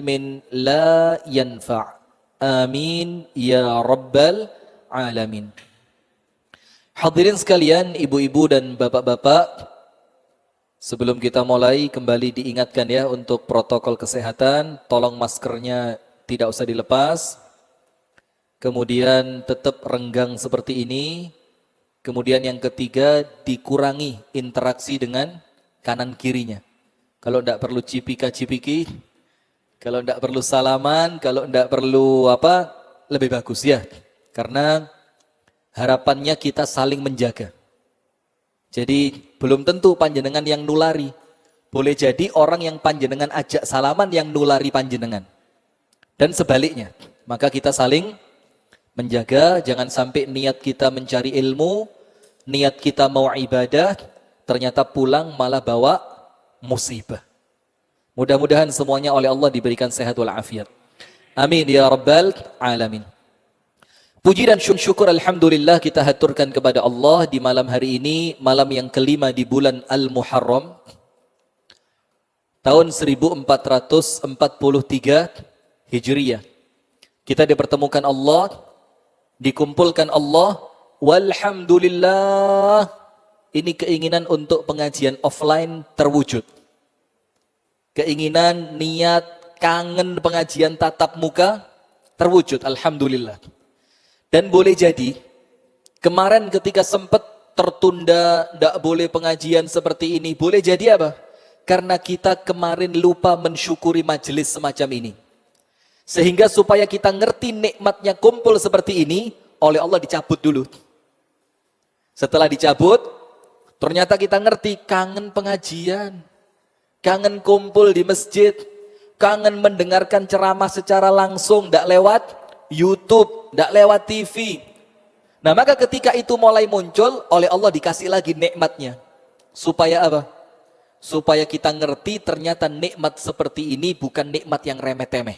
min la yanfa'. Amin ya rabbal alamin. Hadirin sekalian, ibu-ibu dan bapak-bapak, sebelum kita mulai kembali diingatkan ya untuk protokol kesehatan, tolong maskernya tidak usah dilepas. Kemudian tetap renggang seperti ini. Kemudian yang ketiga, dikurangi interaksi dengan kanan kirinya. Kalau tidak perlu cipika-cipiki, kalau tidak perlu salaman, kalau tidak perlu apa, lebih bagus ya. Karena harapannya kita saling menjaga. Jadi belum tentu panjenengan yang nulari. Boleh jadi orang yang panjenengan ajak salaman yang nulari panjenengan. Dan sebaliknya. Maka kita saling menjaga, jangan sampai niat kita mencari ilmu, niat kita mau ibadah, ternyata pulang malah bawa musibah. Mudah-mudahan semuanya oleh Allah diberikan sehat walafiat. Amin ya rabbal alamin. Puji dan syukur alhamdulillah kita haturkan kepada Allah di malam hari ini, malam yang kelima di bulan Al-Muharram tahun 1443 Hijriyah. Kita dipertemukan Allah, dikumpulkan Allah, walhamdulillah. Ini keinginan untuk pengajian offline terwujud. Keinginan, niat, kangen pengajian tatap muka terwujud, alhamdulillah. Dan boleh jadi kemarin ketika sempat tertunda, tidak boleh pengajian seperti ini, boleh jadi apa? Karena kita kemarin lupa mensyukuri majelis semacam ini. Sehingga supaya kita ngerti nikmatnya kumpul seperti ini, oleh Allah dicabut dulu. Setelah dicabut, ternyata kita ngerti kangen pengajian, kangen kumpul di masjid, kangen mendengarkan ceramah secara langsung, tidak lewat YouTube, tidak lewat TV. Nah maka ketika itu mulai muncul, oleh Allah dikasih lagi nikmatnya. Supaya apa? Supaya kita ngerti ternyata nikmat seperti ini bukan nikmat yang remeh-temeh.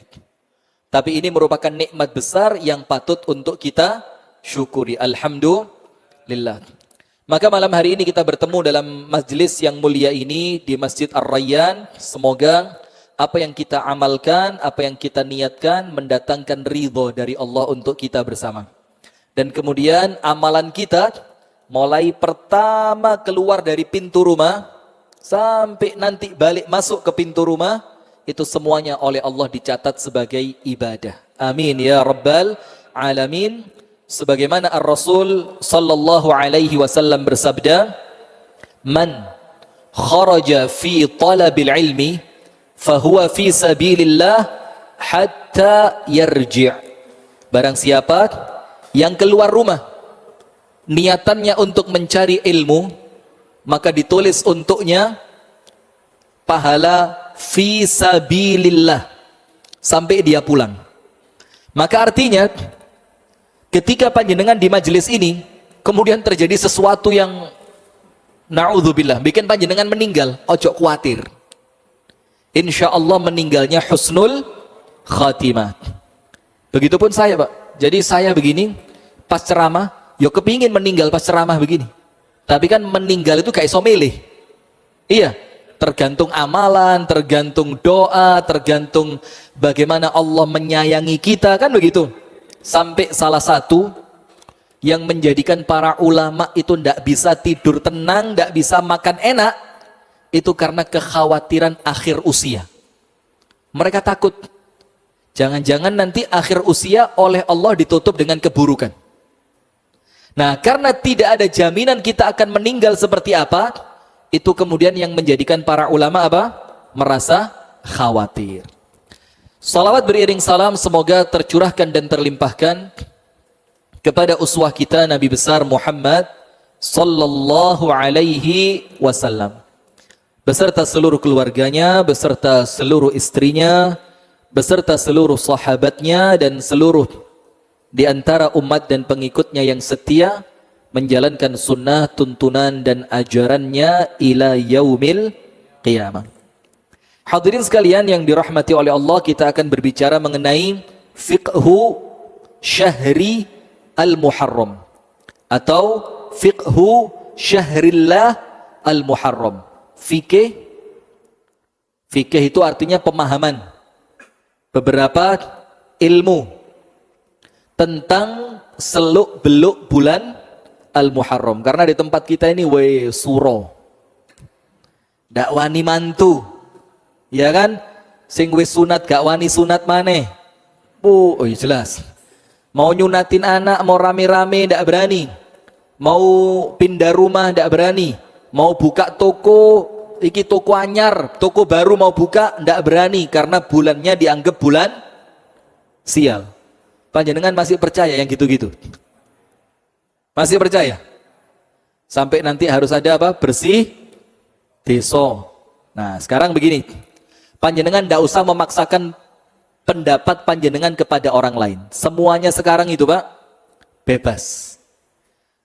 Tapi ini merupakan nikmat besar yang patut untuk kita syukuri. Alhamdulillah. Maka malam hari ini kita bertemu dalam majlis yang mulia ini di Masjid Ar-Rayyan. Semoga apa yang kita amalkan, apa yang kita niatkan mendatangkan ridho dari Allah untuk kita bersama. Dan kemudian amalan kita mulai pertama keluar dari pintu rumah sampai nanti balik masuk ke pintu rumah, itu semuanya oleh Allah dicatat sebagai ibadah. Amin ya rabbal alamin. Sebagaimana Ar-Rasul sallallahu alaihi wasallam bersabda, "Man kharaja fi talabil ilmi fahuwa fi sabilillah hatta yarji'." Barang siapa yang keluar rumah niatannya untuk mencari ilmu, maka ditulis untuknya pahala fi sabilillah sampai dia pulang. Maka artinya ketika panjenengan di majelis ini kemudian terjadi sesuatu yang na'udzubillah bikin panjenengan meninggal, ojo khawatir. Insya Allah meninggalnya husnul khatimah. Begitupun saya Pak. Jadi saya begini pas ceramah, yo kepingin meninggal pas ceramah begini. Tapi kan meninggal itu gak iso milih. Iya, tergantung amalan, tergantung doa, tergantung bagaimana Allah menyayangi kita, kan begitu. Sampai salah satu yang menjadikan para ulama itu tidak bisa tidur tenang, tidak bisa makan enak, itu karena kekhawatiran akhir usia. Mereka takut, jangan-jangan nanti akhir usia oleh Allah ditutup dengan keburukan. Nah, karena tidak ada jaminan kita akan meninggal seperti apa, itu kemudian yang menjadikan para ulama apa? Merasa khawatir. Salawat beriring salam semoga tercurahkan dan terlimpahkan kepada uswah kita Nabi besar Muhammad sallallahu alaihi wasallam. Beserta seluruh keluarganya, beserta seluruh istrinya, beserta seluruh sahabatnya dan seluruh di antara umat dan pengikutnya yang setia menjalankan sunnah, tuntunan dan ajarannya ila yaumil qiyamah. Hadirin sekalian yang dirahmati oleh Allah, kita akan berbicara mengenai fiqhu syahri al-Muharram atau fiqhu syahrillah al-Muharram. Fikih itu artinya pemahaman. beberapa ilmu tentang seluk-beluk bulan Al-Muharram. Karena di tempat kita ini suro. Ndak wani mantu. Ya kan? Sing wis sunat gak wani sunat maneh. Oh iya jelas. Mau nyunatin anak, mau rame-rame ndak berani. Mau pindah rumah ndak berani. Mau buka toko, iki toko anyar, toko baru mau buka ndak berani karena bulannya dianggap bulan sial. Panjenengan masih percaya yang gitu-gitu? Masih percaya? Sampai nanti harus ada apa? Bersih desa. Nah, sekarang begini. Panjenengan tidak usah memaksakan pendapat panjenengan kepada orang lain. Semuanya sekarang itu, Pak, bebas.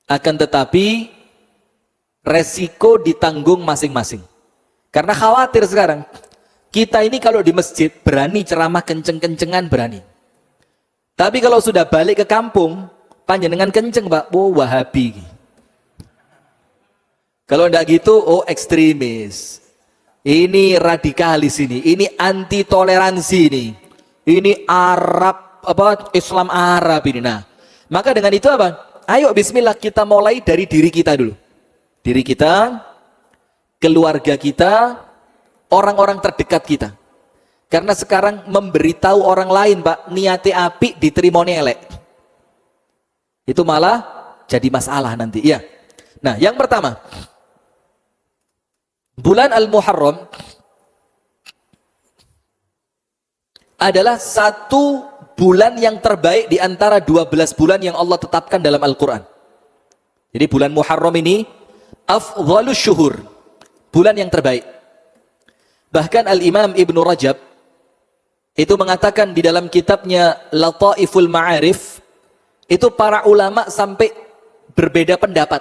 Akan tetapi resiko ditanggung masing-masing. Karena khawatir sekarang. Kita ini kalau di masjid berani ceramah kenceng-kencengan berani. Tapi kalau sudah balik ke kampung, panjenengan kenceng, Pak. Oh, Wahabi. Kalau enggak gitu, oh ekstremis. Ini radikalis ini anti toleransi ini. Ini Arab apa Islam Arab ini. Nah, maka dengan itu apa? Ayo bismillah kita mulai dari diri kita dulu. Diri kita, keluarga kita, orang-orang terdekat kita. Karena sekarang memberitahu orang lain, Pak, niate apik diterimone elek. Itu malah jadi masalah nanti. Iya. Nah, yang pertama, bulan Al-Muharram adalah satu bulan yang terbaik di antara 12 bulan yang Allah tetapkan dalam Al-Quran. Jadi bulan Muharram ini afdhalus syuhur, bulan yang terbaik. Bahkan Al-Imam Ibnu Rajab itu mengatakan di dalam kitabnya Lataiful Ma'arif, itu para ulama sampai berbeda pendapat.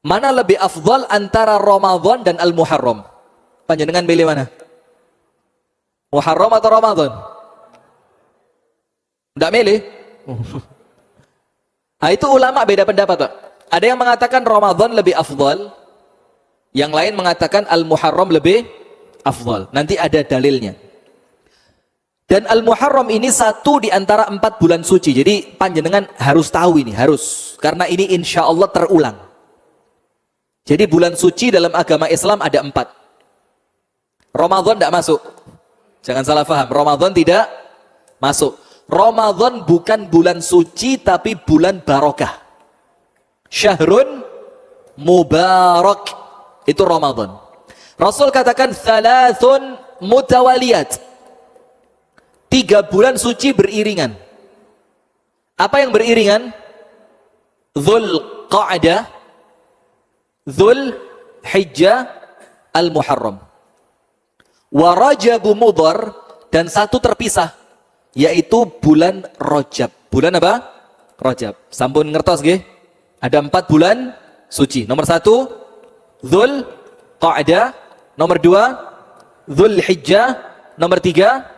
Mana lebih afdal antara Ramadan dan Al-Muharram? Panjenengan pilih mana? Muharram atau Ramadan? Tidak milih? Nah, itu ulama beda pendapat, Pak. Ada yang mengatakan Ramadan lebih afdal, yang lain mengatakan Al-Muharram lebih afdal. Nanti ada dalilnya. Dan Al-Muharram ini satu di antara 4 bulan suci. Jadi panjenengan harus tahu ini, harus. Karena ini insya Allah terulang. Jadi bulan suci dalam agama Islam ada 4. Ramadan tidak masuk. Jangan salah paham. Ramadan tidak masuk. Ramadan bukan bulan suci tapi bulan barokah. Syahrun mubarak. Itu Ramadan. Rasul katakan thalathun mutawaliyat. 3 bulan suci beriringan. Apa yang beriringan? Dzulqa'dah, Dzulhijjah, Al-Muharram. Wa Rajab Mudhar, dan satu terpisah, yaitu bulan Rajab. Bulan apa? Rajab. Sampun ngertos nggih? Ada 4 bulan suci. Nomor 1 Dzulqa'dah, nomor 2 Dzulhijjah, nomor 3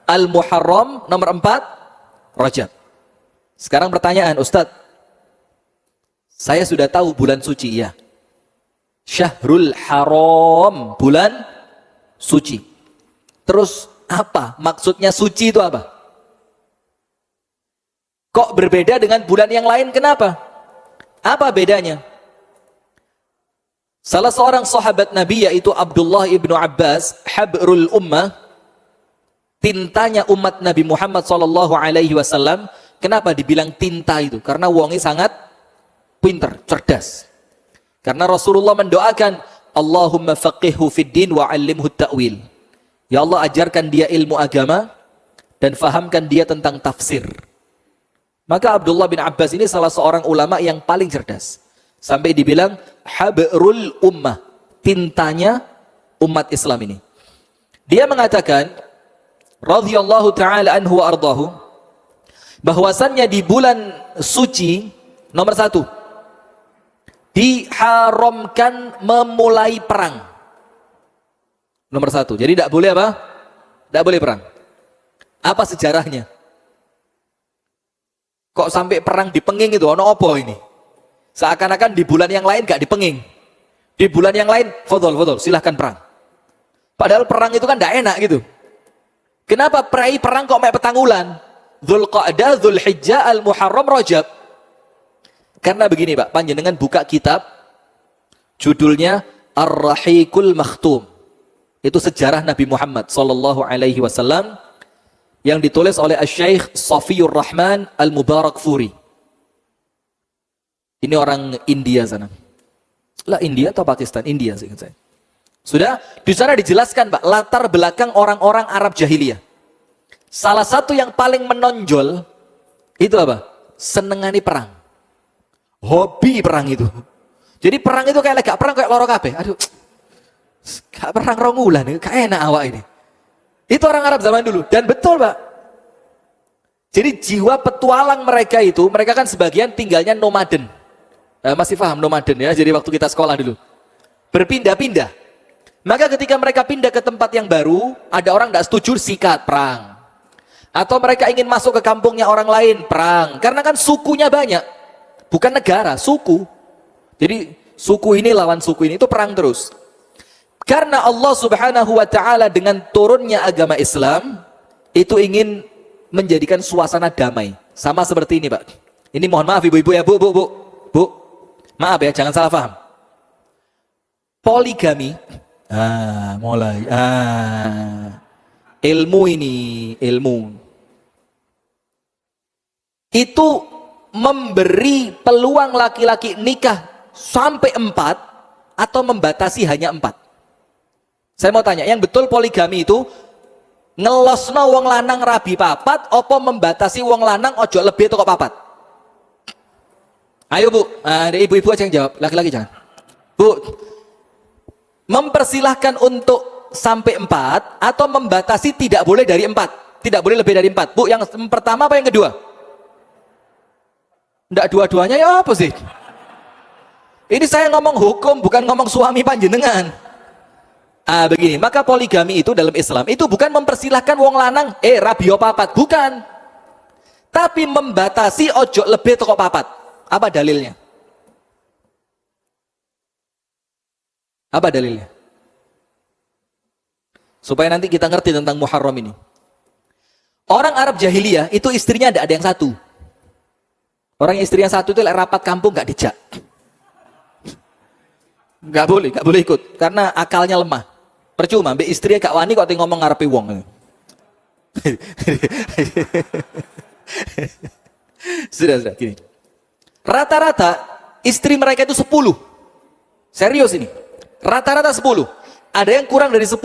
Al-Muharram, nomor 4 Rajab. Sekarang pertanyaan, Ustadz, saya sudah tahu bulan suci, ya. Syahrul Haram, bulan suci. Terus apa? Maksudnya suci itu apa? Kok berbeda dengan bulan yang lain? Kenapa? Apa bedanya? Salah seorang sahabat Nabi yaitu Abdullah ibnu Abbas, habrul ummah, tintanya umat Nabi Muhammad SAW. Kenapa dibilang tinta itu? Karena wongnya sangat pintar, cerdas. Karena Rasulullah mendoakan, Allahumma faqihhu fid din wa 'allimhu ta'wil. Ya Allah, ajarkan dia ilmu agama dan fahamkan dia tentang tafsir. Maka Abdullah bin Abbas ini salah seorang ulama yang paling cerdas. Sampai dibilang habrul ummah, tintanya umat Islam ini. Dia mengatakan radhiyallahu ta'ala anhu wa ardahu, bahwasannya di bulan suci nomor 1 diharamkan memulai perang. Nomor 1. Jadi tidak boleh apa? Tidak boleh perang. Apa sejarahnya? Kok sampai perang dipenging itu? Ono apa ini? Seakan-akan di bulan yang lain gak dipenging. Di bulan yang lain, fadol, silahkan perang. Padahal perang itu kan tidak enak gitu. Kenapa perang kok mek petang wulan? Dzulqa'dah, Dzulhijjah, Al-Muharram, Rajab. Karena begini Pak, panjenengan buka kitab judulnya Ar-Rahiqul Makhtum. Itu sejarah Nabi Muhammad sallallahu alaihi wasallam yang ditulis oleh Asy-Syaikh Shafiyur Rahman Al-Mubarakfuri. Ini orang India sana. Lah India atau Pakistan? India seingat saya. Sudah di sana dijelaskan Pak, latar belakang orang-orang Arab jahiliyah. Salah satu yang paling menonjol itu apa? Senengani perang. Hobi perang itu. Jadi perang itu kayak gak perang kayak loro kabeh. Aduh. Gak perang rong wulan, gak enak awak ini. Itu orang Arab zaman dulu dan betul, Pak. Jadi jiwa petualang mereka itu, mereka kan sebagian tinggalnya nomaden. Masih paham nomaden ya? Jadi waktu kita sekolah dulu. Berpindah-pindah. Maka ketika mereka pindah ke tempat yang baru, ada orang tidak setuju, sikat, perang. Atau mereka ingin masuk ke kampungnya orang lain, perang. Karena kan sukunya banyak. Bukan negara, suku. Jadi suku ini lawan suku ini, itu perang terus. Karena Allah subhanahu wa ta'ala dengan turunnya agama Islam, itu ingin menjadikan suasana damai. Sama seperti ini Pak. Ini mohon maaf ibu-ibu ya, Bu. Maaf ya, jangan salah paham. Poligami. Mulai. Ilmu ini, ilmu. Itu memberi peluang laki-laki nikah sampai 4 atau membatasi hanya 4. Saya mau tanya, yang betul poligami itu ngelosno wong lanang rabi papat apa membatasi wong lanang ojo lebih toko papat? Ayo Bu, ada ibu-ibu aja yang jawab, laki-laki jangan. Bu, mempersilahkan untuk sampai 4 atau membatasi tidak boleh dari 4, tidak boleh lebih dari 4. Bu, yang pertama apa yang kedua? Nggak dua-duanya ya apa sih? Ini saya ngomong hukum, bukan ngomong suami panjenengan. Begini, maka poligami itu dalam Islam itu bukan mempersilahkan wong lanang rabi papat, bukan. Tapi membatasi ojo lebih toko papat. Apa dalilnya? Apa dalilnya? Supaya nanti kita ngerti tentang Muharram ini. Orang Arab jahiliyah itu istrinya tidak ada yang satu. Orang yang istrinya satu itu rapat kampung nggak dijak. Nggak boleh ikut karena akalnya lemah. Percuma, mbak istrinya gak wani kok ngomong ngarepe wong. Sudah gini. Rata-rata istri mereka itu 10. Serius ini. Rata-rata 10. Ada yang kurang dari 10,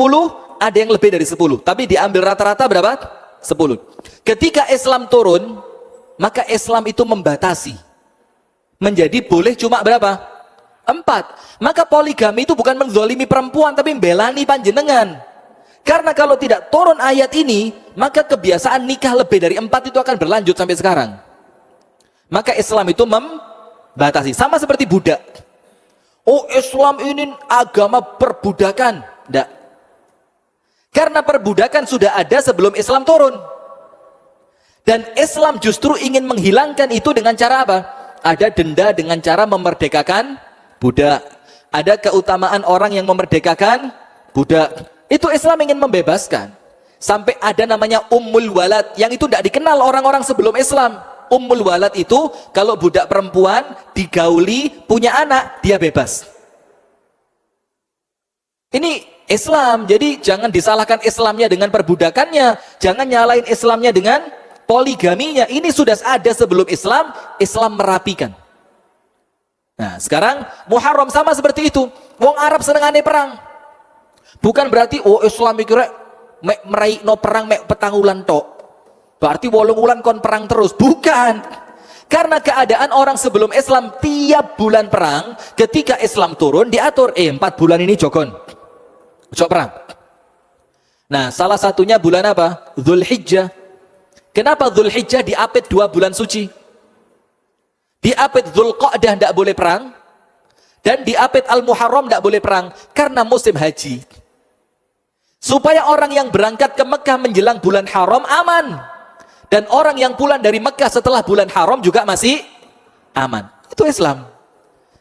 ada yang lebih dari 10. Tapi diambil rata-rata berapa? 10. Ketika Islam turun, maka Islam itu membatasi. Menjadi boleh cuma berapa? 4. Maka poligami itu bukan menzolimi perempuan, tapi membelani panjenengan. Karena kalau tidak turun ayat ini, maka kebiasaan nikah lebih dari 4 itu akan berlanjut sampai sekarang. Maka Islam itu membatasi. Sama seperti budak. Oh, Islam ini agama perbudakan. Tidak. Karena perbudakan sudah ada sebelum Islam turun. Dan Islam justru ingin menghilangkan itu dengan cara apa? Ada denda dengan cara memerdekakan budak. Ada keutamaan orang yang memerdekakan budak. Itu Islam ingin membebaskan. Sampai ada namanya Ummul Walad, yang itu tidak dikenal orang-orang sebelum Islam. Ummul Walad itu kalau budak perempuan digauli, punya anak, dia bebas. Ini Islam. Jadi jangan disalahkan Islamnya dengan perbudakannya, jangan nyalain Islamnya dengan poligaminya. Ini sudah ada sebelum Islam. Islam merapikan. Nah sekarang Muharram sama seperti itu. Wong Arab senengane perang. Bukan berarti Islam mikirnya meraih no perang mek petang wulan tok. Berarti 8 wulan kon perang terus. Bukan. Karena keadaan orang sebelum Islam tiap bulan perang, ketika Islam turun diatur 4 bulan ini jogon. Ojo perang. Nah salah satunya bulan apa? Dzulhijjah. Kenapa Dzulhijjah diapit 2 bulan suci? Diapit Dzulqa'dah tidak boleh perang, dan diapit Al-Muharram tidak boleh perang karena musim haji. Supaya orang yang berangkat ke Mekah menjelang bulan haram aman, dan orang yang pulang dari Mekah setelah bulan haram juga masih aman. Itu Islam.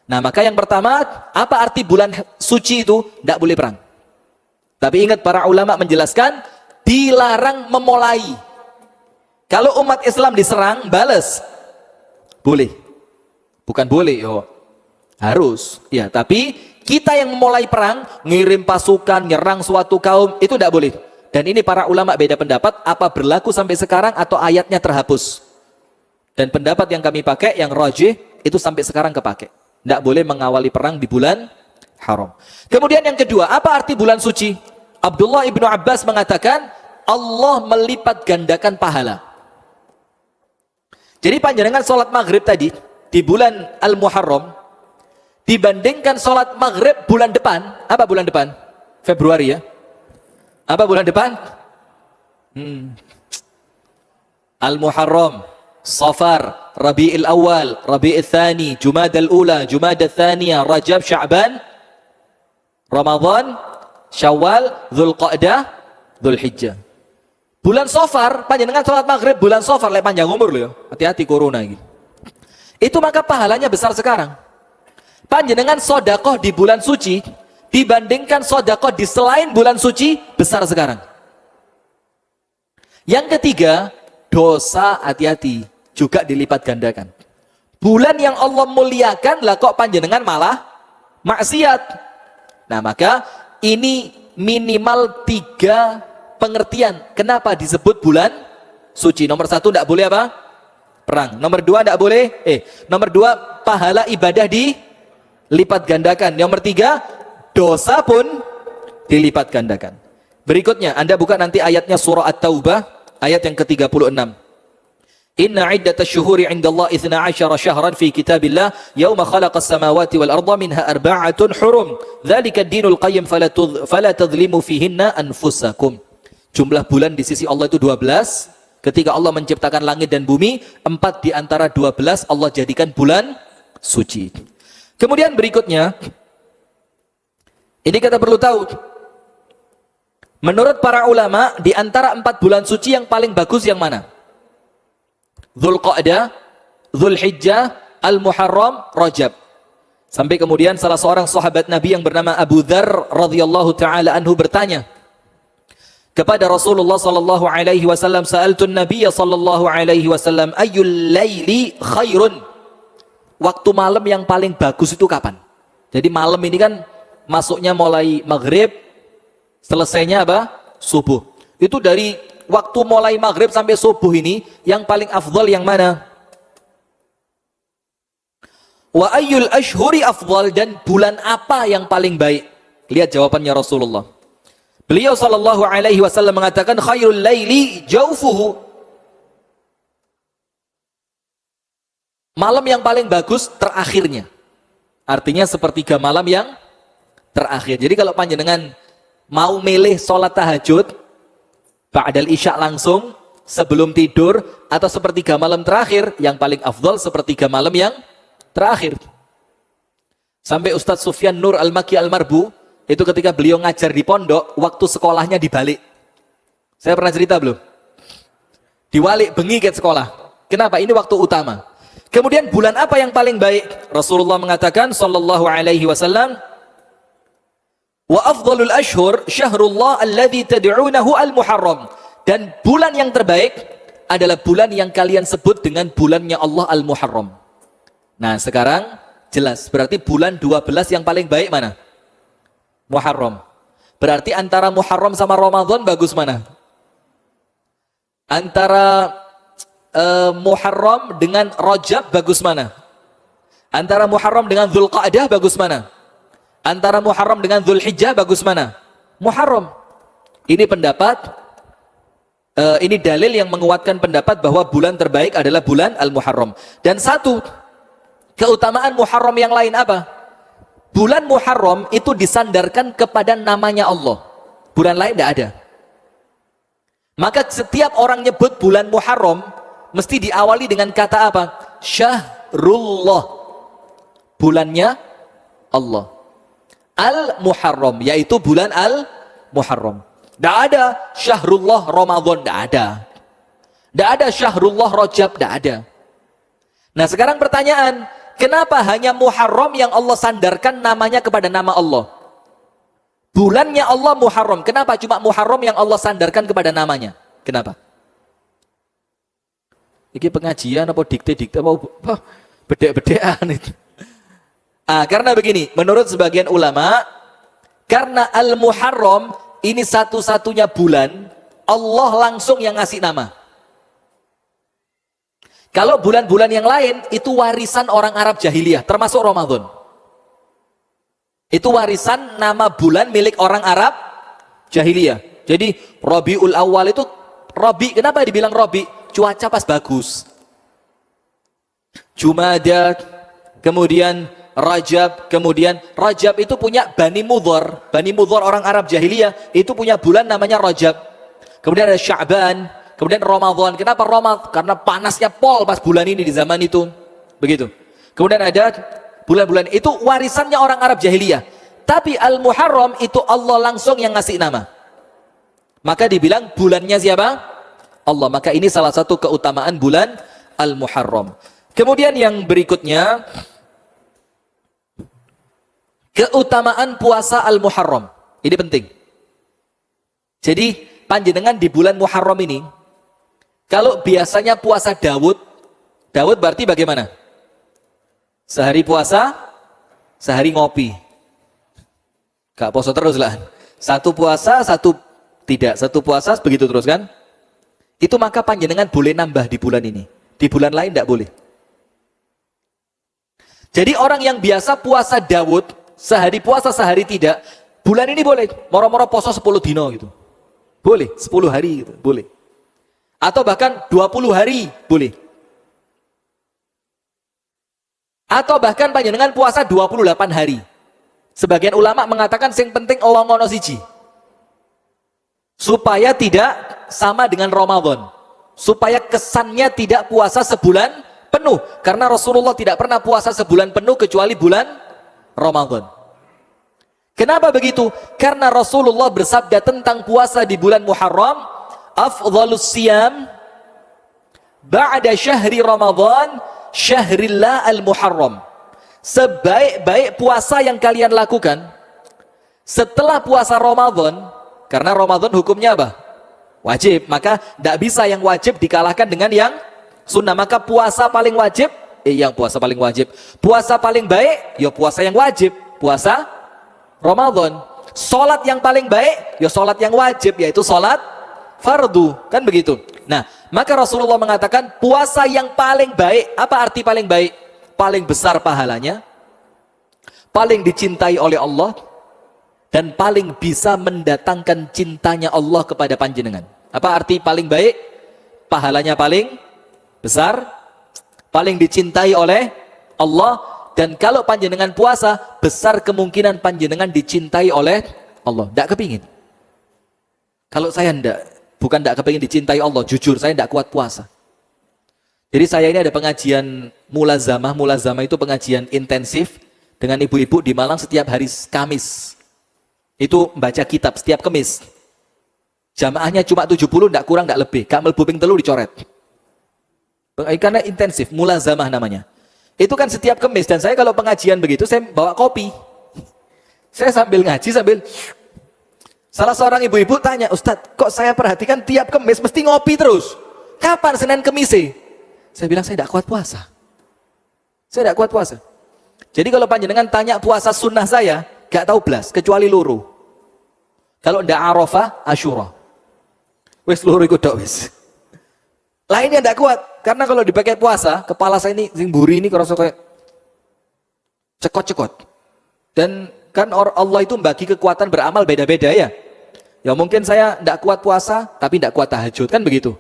Nah maka yang pertama, apa arti bulan suci itu? Tidak boleh perang. Tapi ingat, para ulama menjelaskan dilarang memulai. Kalau umat Islam diserang, balas. Boleh. Bukan boleh, harus. Ya, tapi kita yang memulai perang, ngirim pasukan, nyerang suatu kaum, itu tidak boleh. Dan ini para ulama beda pendapat, apa berlaku sampai sekarang atau ayatnya terhapus. Dan pendapat yang kami pakai, yang rajih, itu sampai sekarang kepake. Tidak boleh mengawali perang di bulan haram. Kemudian yang kedua, apa arti bulan suci? Abdullah ibnu Abbas mengatakan, Allah melipat gandakan pahala. Jadi panjenengan sholat maghrib tadi, di bulan Al-Muharram, dibandingkan sholat maghrib bulan depan, apa bulan depan? Februari ya? Apa bulan depan? Al-Muharram, Safar, Rabi'il Awal, Rabi'il Thani, Jumadal Ula, Jumadal Thaniya, Rajab, Sya'ban, Ramadan, Syawal, Dzulqa'dah, Dzulhijjah. Bulan Safar, panjenengan sholat maghrib bulan Safar, lek panjang umur loh, hati-hati corona gitu. Itu maka pahalanya besar sekarang. Panjenengan sodakoh di bulan suci, dibandingkan sodakoh di selain bulan suci, besar sekarang. Yang ketiga, dosa hati-hati, juga dilipat gandakan. Bulan yang Allah muliakan, lah kok panjenengan malah maksiat. Nah maka ini minimal 3 pengertian kenapa disebut bulan suci. Nomor 1, tidak boleh apa? Perang. Nomor 2, tidak boleh nomor 2, pahala ibadah dilipat gandakan. Nomor 3, dosa pun dilipat gandakan. Berikutnya, Anda buka nanti ayatnya surah At-Taubah, ayat yang ke-36. Inna iddatash syuhuri 'indallahi 12 syahran fi kitabillah yauma khalaqas samawati wal arda minha arba'atun hurum. Dzalika ad-dinul qayyim fala tadhlimu fihinna anfusakum. Jumlah bulan di sisi Allah itu 12. Ketika Allah menciptakan langit dan bumi, 4 di antara 12 Allah jadikan bulan suci. Kemudian berikutnya, ini kita perlu tahu, menurut para ulama, di antara 4 bulan suci yang paling bagus yang mana? Dzulqa'dah, Dzulhijjah, Al-Muharram, Rajab. Sampai kemudian salah seorang sahabat Nabi yang bernama Abu Dzar radhiyallahu taala anhu bertanya kepada Rasulullah sallallahu alaihi wasallam, sa'altun Nabiy sallallahu alaihi wasallam, ayyul laili khairun? Waktu malam yang paling bagus itu kapan? Jadi malam ini kan masuknya mulai maghrib, selesainya apa? Subuh. Itu dari waktu mulai maghrib sampai subuh ini yang paling afdal yang mana? Wa ayyul ashhuri afdal, dan bulan apa yang paling baik? Lihat jawabannya Rasulullah. Beliau sallallahu alaihi wasallam mengatakan khairul laili jaufuhu. Malam yang paling bagus terakhirnya. Artinya sepertiga malam yang terakhir. Jadi kalau panjenengan mau milih sholat tahajud ba'dal isya langsung sebelum tidur atau sepertiga malam terakhir, yang paling afdal sepertiga malam yang terakhir. Sampai Ustadz Sufyan Nur Al-Maki Al-Marbu itu ketika beliau ngajar di pondok, waktu sekolahnya dibalik. Saya pernah cerita belum? Diwalik bengi ke sekolah. Kenapa? Ini waktu utama. Kemudian bulan apa yang paling baik? Rasulullah mengatakan sallallahu alaihi wasallam, wa afdhalul ashhur syahrullah alladzi tad'unahu al-Muharram. Dan bulan yang terbaik adalah bulan yang kalian sebut dengan bulannya Allah Al-Muharram. Nah, sekarang jelas, berarti bulan 12 yang paling baik mana? Muharram. Berarti antara Muharram sama Ramadan bagus mana? Antara Muharram dengan Rajab bagus mana? Antara Muharram dengan Dzulqa'dah bagus mana? Antara Muharram dengan Dzulhijjah bagus mana? Muharram. Ini pendapat, ini dalil yang menguatkan pendapat bahwa bulan terbaik adalah bulan Al-Muharram. Dan satu keutamaan Muharram yang lain apa? Bulan Muharram itu disandarkan kepada namanya Allah. Bulan lain tidak ada. Maka setiap orang nyebut bulan Muharram mesti diawali dengan kata apa? Syahrullah. Bulannya Allah. Al-Muharram, yaitu bulan Al-Muharram. Tidak ada Syahrullah Ramadan, tidak ada. Tidak ada Syahrullah Rajab, tidak ada. Nah sekarang pertanyaan, kenapa hanya Muharram yang Allah sandarkan namanya kepada nama Allah? Bulannya Allah Muharram. Kenapa cuma Muharram yang Allah sandarkan kepada namanya? Kenapa? Ini pengajian apa dikte-dikte apa bedek-bedekan itu. Karena begini, menurut sebagian ulama, karena Al-Muharram ini satu-satunya bulan Allah langsung yang ngasih nama. Kalau bulan-bulan yang lain itu warisan orang Arab jahiliyah, termasuk Ramadan. Itu warisan nama bulan milik orang Arab jahiliyah. Jadi Rabiul Awal itu Rabi, kenapa dibilang Rabi? Cuaca pas bagus. Jumada, kemudian Rajab, kemudian Rajab itu punya Bani Mudhar. Bani Mudhar orang Arab jahiliyah itu punya bulan namanya Rajab. Kemudian ada Sya'ban, kemudian Ramadan. Kenapa Ramadan? Karena panasnya pol pas bulan ini di zaman itu. Begitu. Kemudian ada bulan-bulan itu warisannya orang Arab jahiliyah. Tapi Al-Muharram itu Allah langsung yang ngasih nama. Maka dibilang bulannya siapa? Allah. Maka ini salah satu keutamaan bulan Al-Muharram. Kemudian yang berikutnya, keutamaan puasa Al-Muharram. Ini penting. Jadi panjenengan di bulan Muharram ini, kalau biasanya puasa Daud berarti bagaimana? Sehari puasa, sehari ngopi. Gak poso terus lah. Satu puasa, satu tidak. Satu puasa, begitu terus kan? Itu maka panjenengan boleh nambah di bulan ini. Di bulan lain tidak boleh. Jadi orang yang biasa puasa Daud, sehari puasa, sehari tidak, bulan ini boleh. Moro-moro poso 10 dino gitu. Boleh, 10 hari gitu, boleh. Atau bahkan 20 hari, boleh. Atau bahkan panjenengan puasa 28 hari. Sebagian ulama mengatakan yang penting Allah ngono siji. Supaya tidak sama dengan Ramadan. Supaya kesannya tidak puasa sebulan penuh. Karena Rasulullah tidak pernah puasa sebulan penuh kecuali bulan Ramadan. Kenapa begitu? Karena Rasulullah bersabda tentang puasa di bulan Muharram, afdhalus siyam ba'da syahri Ramadan syahrillah al-Muharram. Sebaik-baik puasa yang kalian lakukan setelah puasa Ramadan, karena Ramadan hukumnya apa? Wajib. Maka tidak bisa yang wajib dikalahkan dengan yang sunnah. Maka puasa paling wajib, puasa paling baik, ya puasa yang wajib, puasa Ramadan. Salat yang paling baik, ya salat yang wajib, yaitu salat fardu, kan begitu. Nah, maka Rasulullah mengatakan puasa yang paling baik. Apa arti paling baik? Paling besar pahalanya, paling dicintai oleh Allah, dan paling bisa mendatangkan cintanya Allah kepada panjenengan. Apa arti paling baik? Pahalanya paling besar, paling dicintai oleh Allah, dan kalau panjenengan puasa, besar kemungkinan panjenengan dicintai oleh Allah. Tidak kepingin. Kalau saya bukan tidak kepingin dicintai Allah, jujur saya tidak kuat puasa. Jadi saya ini ada pengajian mulazamah. Mulazamah itu pengajian intensif dengan ibu-ibu di Malang setiap hari Kamis. Itu membaca kitab setiap Kamis. Jamaahnya cuma 70, tidak kurang, tidak lebih. Kamel buping telu dicoret. Karena intensif, mulazamah namanya. Itu kan setiap Kamis, dan saya kalau pengajian begitu, saya bawa kopi. Saya sambil ngaji, salah seorang ibu-ibu tanya, Ustadz, kok saya perhatikan tiap Kamis mesti ngopi terus? Kapan Senin Kamis? Saya bilang, saya tidak kuat puasa. Saya tidak kuat puasa. Jadi kalau panjenengan tanya puasa sunnah saya, gak tahu belas, kecuali luru. Kalau tidak Arafah, Asyura. Wes luru ikut dok wes. Lainnya tidak kuat, karena kalau dipakai puasa, kepala saya ini, buri ini kerasa kayak cekot-cekot. Dan kan Allah itu bagi kekuatan beramal beda-beda ya. Ya mungkin saya tidak kuat puasa, tapi tidak kuat tahajud, kan begitu.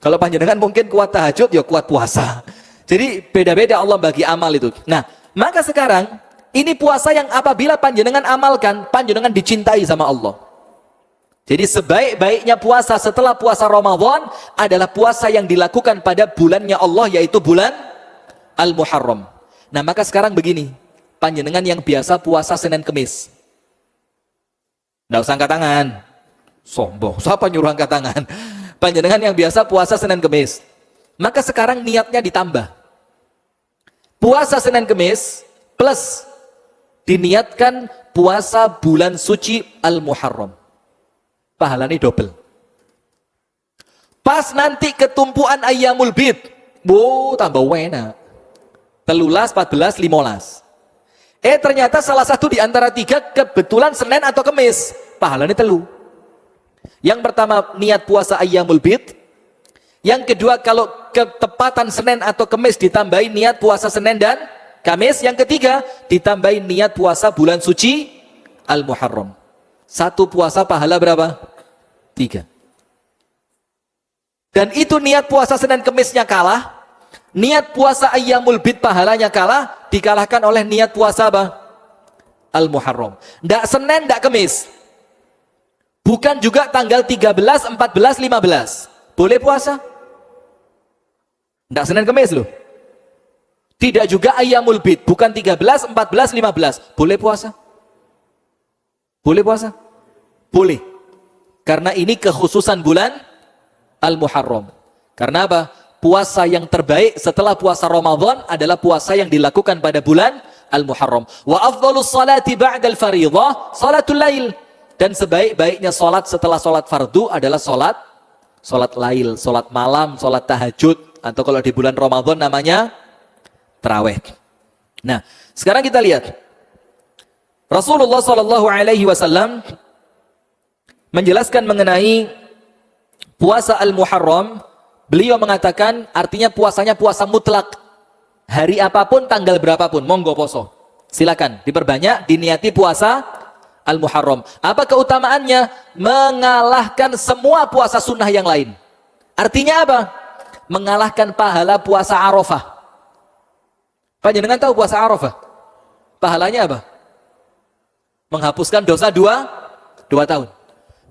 Kalau panjenengan mungkin kuat tahajud, ya kuat puasa. Jadi beda-beda Allah bagi amal itu. Nah, maka sekarang, ini puasa yang apabila panjenengan amalkan, panjenengan dicintai sama Allah. Jadi sebaik-baiknya puasa setelah puasa Ramadan adalah puasa yang dilakukan pada bulannya Allah, yaitu bulan Al-Muharram. Nah maka sekarang begini, panjenengan yang biasa puasa Senin Kemis, nggak usah angkat tangan, sombong, siapa nyuruh angkat tangan? Panjenengan yang biasa puasa Senin Kemis, maka sekarang niatnya ditambah. Puasa Senin Kemis plus diniatkan puasa bulan suci Al-Muharram. Pahalanya double. Pas nanti ketumpuan Ayyamul Bid, tambah enak. 13, 14, 15. Ternyata salah satu di antara 3 kebetulan Senin atau Kemis. Pahalanya 3. Yang pertama niat puasa Ayyamul Bid. Yang kedua kalau ketepatan Senin atau Kemis ditambahin niat puasa Senin dan Kamis. Yang ketiga ditambahin niat puasa bulan suci Al-Muharram. Satu puasa pahala berapa? 3. Dan itu niat puasa Senin Kemisnya kalah. Niat puasa Ayyamul Bid pahalanya kalah, dikalahkan oleh niat puasa apa? Al-Muharram. Ndak Senin, ndak Kemis. Bukan juga tanggal 13, 14, 15. Boleh puasa? Ndak Senin Kemis loh. Tidak juga Ayyamul Bid, bukan 13, 14, 15. Boleh puasa? Boleh puasa? Boleh. Karena ini kekhususan bulan Al-Muharram. Karena apa? Puasa yang terbaik setelah puasa Ramadan adalah puasa yang dilakukan pada bulan Al-Muharram. Wa afdhalus salati ba'dal fariidhah salatul lail. Dan sebaik-baiknya salat setelah salat fardu adalah salat lail, salat malam, salat tahajud, atau kalau di bulan Ramadan namanya tarawih. Nah, sekarang kita lihat Rasulullah sallallahu alaihi wasallam menjelaskan mengenai puasa Al-Muharram. Beliau mengatakan artinya puasanya puasa mutlak. Hari apapun, tanggal berapapun, monggo poso. Silakan diperbanyak, diniati puasa Al-Muharram. Apa keutamaannya? Mengalahkan semua puasa sunnah yang lain. Artinya apa? Mengalahkan pahala puasa Arafah. Panjenengan tahu puasa Arafah? Pahalanya apa? Menghapuskan dosa 2 tahun.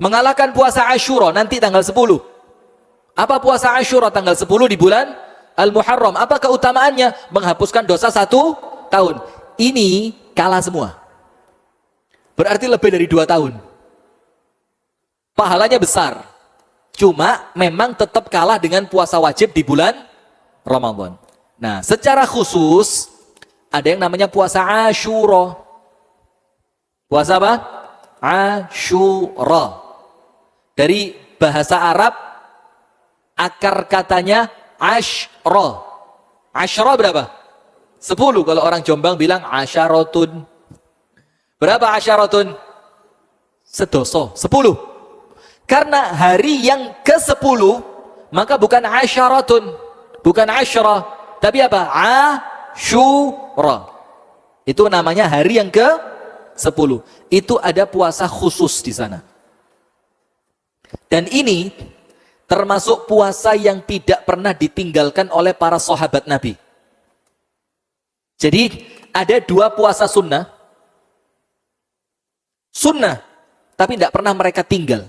Mengalahkan puasa Asyura nanti tanggal 10. Apa puasa Asyura tanggal 10 di bulan Al-Muharram? Apa keutamaannya? Menghapuskan dosa 1 tahun. Ini kalah semua. Berarti lebih dari 2 tahun. Pahalanya besar. Cuma memang tetap kalah dengan puasa wajib di bulan Ramadan. Nah, secara khusus ada yang namanya puasa Asyura. Puasa apa? Asyura. Dari bahasa Arab akar katanya Ashra. Ashra berapa? 10. Kalau orang Jombang bilang asyaratun. Berapa asyaratun? Sedoso. 10. Karena hari yang ke-10 maka bukan asyaratun, bukan asyra, tapi apa? Asyura. Itu namanya hari yang ke-10. Itu ada puasa khusus di sana. Dan ini termasuk puasa yang tidak pernah ditinggalkan oleh para sahabat Nabi. Jadi ada 2 puasa sunnah. Sunnah, tapi tidak pernah mereka tinggal.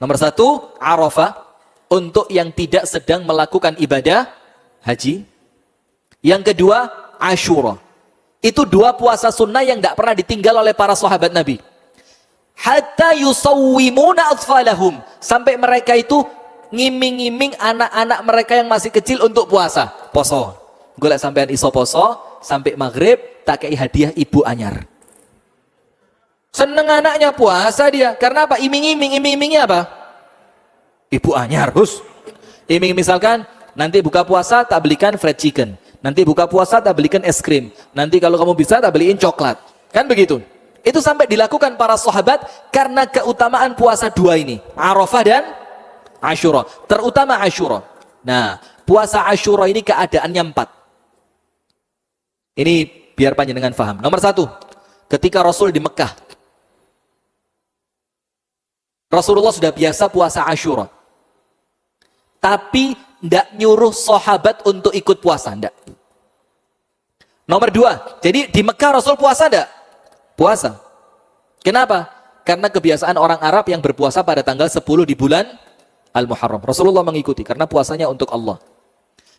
Nomor 1, Arafah, untuk yang tidak sedang melakukan ibadah haji. Yang kedua, Asyura. Itu 2 puasa sunnah yang tidak pernah ditinggal oleh para sahabat Nabi. Hatta yusawwimuna atfalahum. Sampai mereka itu ngiming-ngiming anak-anak mereka yang masih kecil untuk puasa. Poso. Golek sampean iso poso, sampai maghrib, tak kei hadiah ibu anyar. Seneng anaknya puasa dia. Karena apa? Iming-imingnya apa? Ibu anyar, Gus. Iming misalkan, nanti buka puasa tak belikan fried chicken. Nanti buka puasa tak belikan es krim. Nanti kalau kamu bisa tak beliin coklat. Kan begitu. Itu sampai dilakukan para sahabat karena keutamaan puasa 2 ini. Arafah dan Asyura. Terutama Asyura. Nah, puasa Asyura ini keadaannya 4. Ini biar panjenengan paham. Nomor 1, ketika Rasul di Mekah. Rasulullah sudah biasa puasa Asyura. Tapi tidak nyuruh sahabat untuk ikut puasa. Tidak. Nomor 2, jadi di Mekah Rasul puasa tidak? Puasa. Kenapa? Karena kebiasaan orang Arab yang berpuasa pada tanggal 10 di bulan Al-Muharram. Rasulullah mengikuti karena puasanya untuk Allah.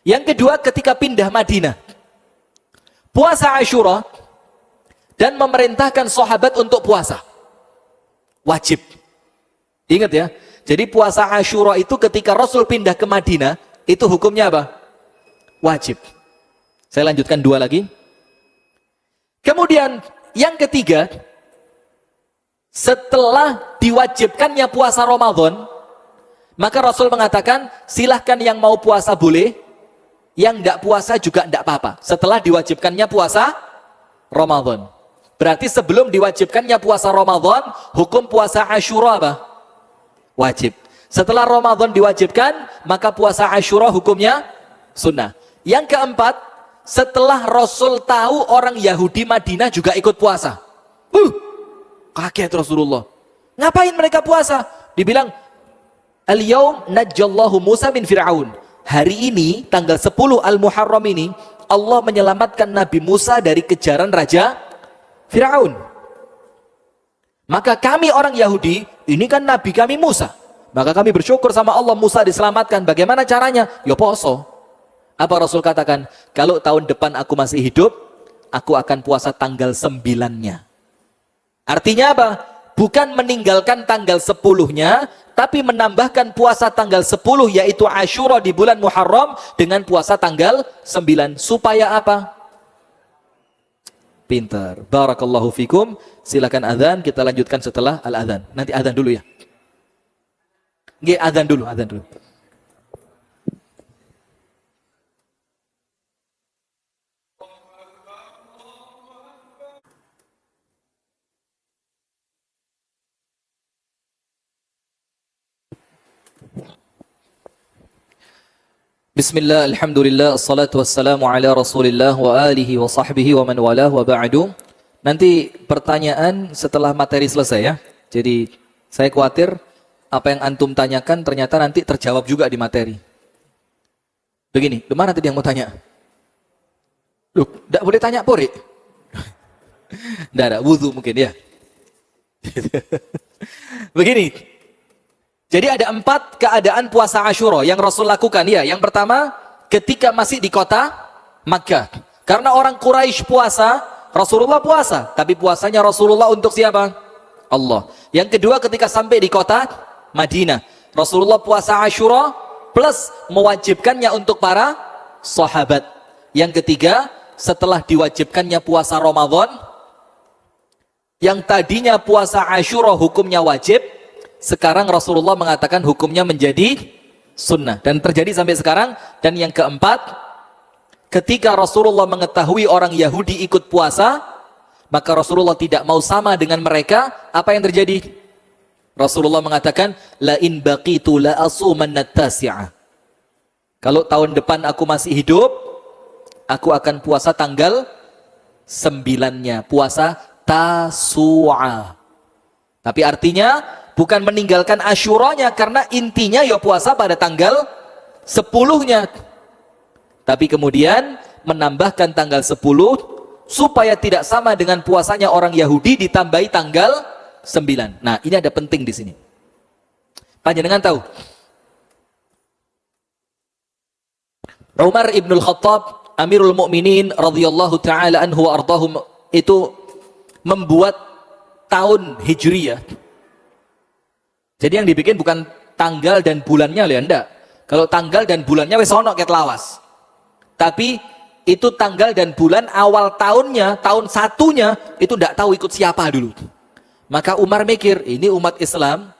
Yang kedua, ketika pindah Madinah. Puasa Asyura dan memerintahkan sahabat untuk puasa. Wajib. Ingat ya. Jadi puasa Asyura itu ketika Rasul pindah ke Madinah, itu hukumnya apa? Wajib. Saya lanjutkan 2 lagi. Kemudian yang ketiga, setelah diwajibkannya puasa Ramadan, maka Rasul mengatakan, silahkan yang mau puasa boleh, yang tidak puasa juga tidak apa-apa. Setelah diwajibkannya puasa Ramadan. Berarti sebelum diwajibkannya puasa Ramadan, hukum puasa Asyura apa? Wajib. Setelah Ramadan diwajibkan, maka puasa Asyura hukumnya sunnah. Yang keempat, setelah Rasul tahu orang Yahudi Madinah juga ikut puasa. Kaget Rasulullah. Ngapain mereka puasa? Dibilang, Al-yawm najjallahu Musa min Fir'aun. Hari ini, tanggal 10 Al-Muharram ini, Allah menyelamatkan Nabi Musa dari kejaran Raja Fir'aun. Maka kami orang Yahudi, ini kan Nabi kami Musa. Maka kami bersyukur sama Allah, Musa diselamatkan. Bagaimana caranya? Ya poso. Apa Rasul katakan? Kalau tahun depan aku masih hidup, aku akan puasa tanggal 9-nya. Artinya apa? Bukan meninggalkan tanggal 10-nya, tapi menambahkan puasa tanggal 10, yaitu Asyura di bulan Muharram, dengan puasa tanggal 9. Supaya apa? Pintar. Barakallahu fikum. Silakan azan, kita lanjutkan setelah al-azan. Nanti azan dulu ya. Nggih, azan dulu, azan dulu. Bismillah, alhamdulillah, assalatu wassalamu ala rasulillah wa alihi wa sahbihi wa man walah wa ba'du. Nanti pertanyaan setelah materi selesai ya. Jadi saya khawatir apa yang antum tanyakan ternyata nanti terjawab juga di materi. Begini, mana tadi yang mau tanya? Loh, tidak boleh tanya pori? Tidak ada, wudhu mungkin ya. Begini. Jadi ada 4 keadaan puasa Asyura yang Rasul lakukan ya. Yang pertama, ketika masih di kota Makkah. Karena orang Quraisy puasa, Rasulullah puasa. Tapi puasanya Rasulullah untuk siapa? Allah. Yang kedua, ketika sampai di kota Madinah. Rasulullah puasa Asyura plus mewajibkannya untuk para sahabat. Yang ketiga, setelah diwajibkannya puasa Ramadan, yang tadinya puasa Asyura hukumnya wajib, sekarang Rasulullah mengatakan hukumnya menjadi sunnah. Dan terjadi sampai sekarang. Dan yang keempat, ketika Rasulullah mengetahui orang Yahudi ikut puasa, maka Rasulullah tidak mau sama dengan mereka. Apa yang terjadi? Rasulullah mengatakan, la in baqitu la asumanna tasi'ah. Kalau tahun depan aku masih hidup, aku akan puasa tanggal 9-nya. Puasa Tasu'a. Tapi artinya bukan meninggalkan Asyuranya, karena intinya ya puasa pada tanggal 10-nya. Tapi kemudian menambahkan tanggal 10 supaya tidak sama dengan puasanya orang Yahudi, ditambahi tanggal 9. Nah, ini ada penting di sini. Panjenengan tahu? Umar ibn Khattab, Amirul Mukminin radhiyallahu taala anhu wa ardahum, itu membuat tahun Hijriyah. Jadi yang dibikin bukan tanggal dan bulannya ya, enggak. Kalau tanggal dan bulannya wis ono ket lawas. Tapi itu tanggal dan bulan awal tahunnya, tahun satunya itu enggak tahu ikut siapa dulu. Maka Umar mikir, ini umat Islam,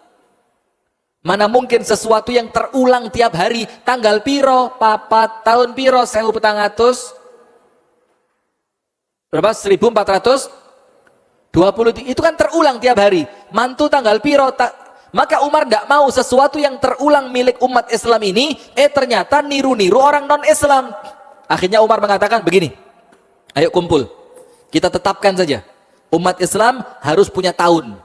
mana mungkin sesuatu yang terulang tiap hari, tanggal piro, papat, tahun piro, 1400 berapa? 1420, itu kan terulang tiap hari. Mantu tanggal piro, maka Umar tidak mau sesuatu yang terulang milik umat Islam ini, ternyata niru-niru orang non-Islam. Akhirnya Umar mengatakan begini, ayo kumpul, kita tetapkan saja, umat Islam harus punya tahun.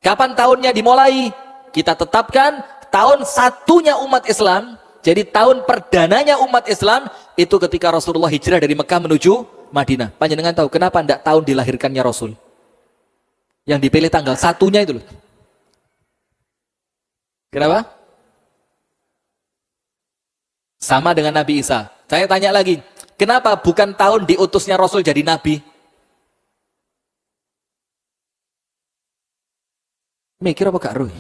Kapan tahunnya dimulai? Kita tetapkan tahun satunya umat Islam. Jadi tahun perdananya umat Islam itu ketika Rasulullah hijrah dari Mekah menuju Madinah. Panjenengan tahu kenapa tidak tahun dilahirkannya Rasul? Yang dipilih tanggal satunya itu loh. Kenapa? Sama dengan Nabi Isa. Saya tanya lagi, kenapa bukan tahun diutusnya Rasul jadi Nabi? Mikir apa gak ruh?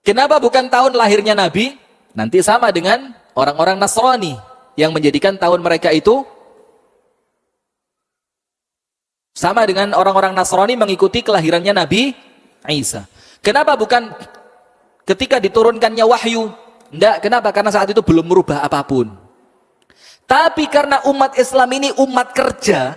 Kenapa bukan tahun lahirnya Nabi? Nanti sama dengan orang-orang Nasrani yang menjadikan tahun mereka itu Sama dengan orang-orang Nasrani mengikuti kelahirannya Nabi Isa. Kenapa bukan ketika diturunkannya wahyu? Enggak, kenapa? Karena saat itu belum merubah apapun. Tapi karena umat Islam ini umat kerja.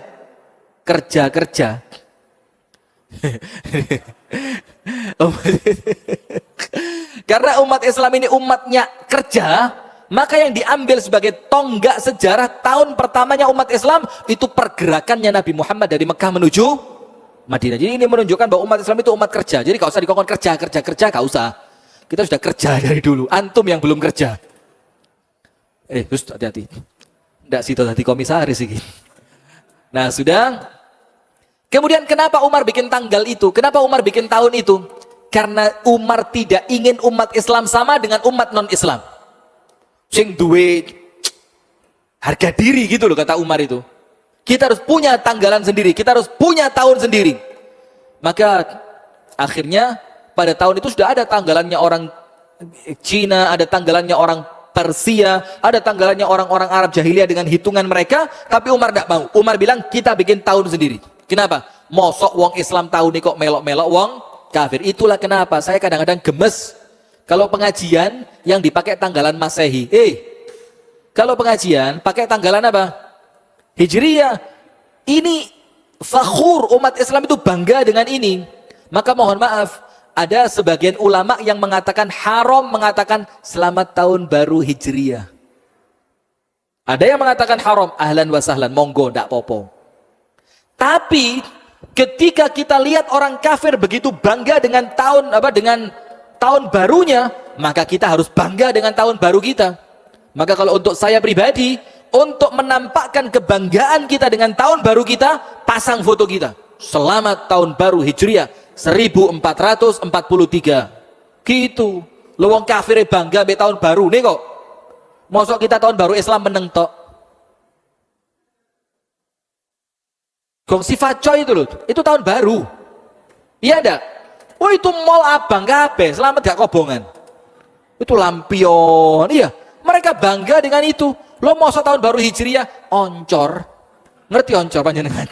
Karena umat Islam ini umatnya kerja, maka yang diambil sebagai tonggak sejarah tahun pertamanya umat Islam itu pergerakannya Nabi Muhammad dari Mekah menuju Madinah. Jadi ini menunjukkan bahwa umat Islam itu umat kerja. Jadi gak usah dikongkon kerja, gak usah. Kita sudah kerja dari dulu. Antum yang belum kerja. Hati-hati. Nggak situ tadi komisaris ini. Nah sudah. Kemudian kenapa Umar bikin tanggal itu? Kenapa Umar bikin tahun itu? Karena Umar tidak ingin umat Islam sama dengan umat non-Islam. Sing duwe harga diri gitu loh kata Umar itu. Kita harus punya tanggalan sendiri, kita harus punya tahun sendiri. Maka akhirnya pada tahun itu sudah ada tanggalannya orang Cina, ada tanggalannya orang Persia, ada tanggalannya orang-orang Arab jahiliyah dengan hitungan mereka, tapi Umar tidak mau. Umar bilang kita bikin tahun sendiri. Kenapa? Mosok wong Islam tahun ini kok melok-melok wong kafir. Itulah kenapa saya kadang-kadang gemes kalau pengajian yang dipakai tanggalan Masehi. Kalau pengajian pakai tanggalan apa? Hijriyah. Ini fakhur, umat Islam itu bangga dengan ini. Maka mohon maaf, ada sebagian ulama yang mengatakan haram, mengatakan selamat tahun baru Hijriyah. Ada yang mengatakan haram, ahlan wa sahlan, monggo, ndak popo. Tapi ketika kita lihat orang kafir begitu bangga dengan tahun barunya, maka kita harus bangga dengan tahun baru kita. Maka kalau untuk saya pribadi, untuk menampakkan kebanggaan kita dengan tahun baru kita, pasang foto kita. Selamat tahun baru Hijriah 1443. Gitu. Lewong kafir bangga be tahun baru nih kok. Mosok kita tahun baru Islam meneng tok. Gong sifat coy itu loh, itu tahun baru. Iya enggak? Oh itu mall abang kabeh, selamat gak kobongan. Itu lampion, iya. Mereka bangga dengan itu. Lo mau tahun baru Hijriah, oncor. Ngerti oncor panjenengan?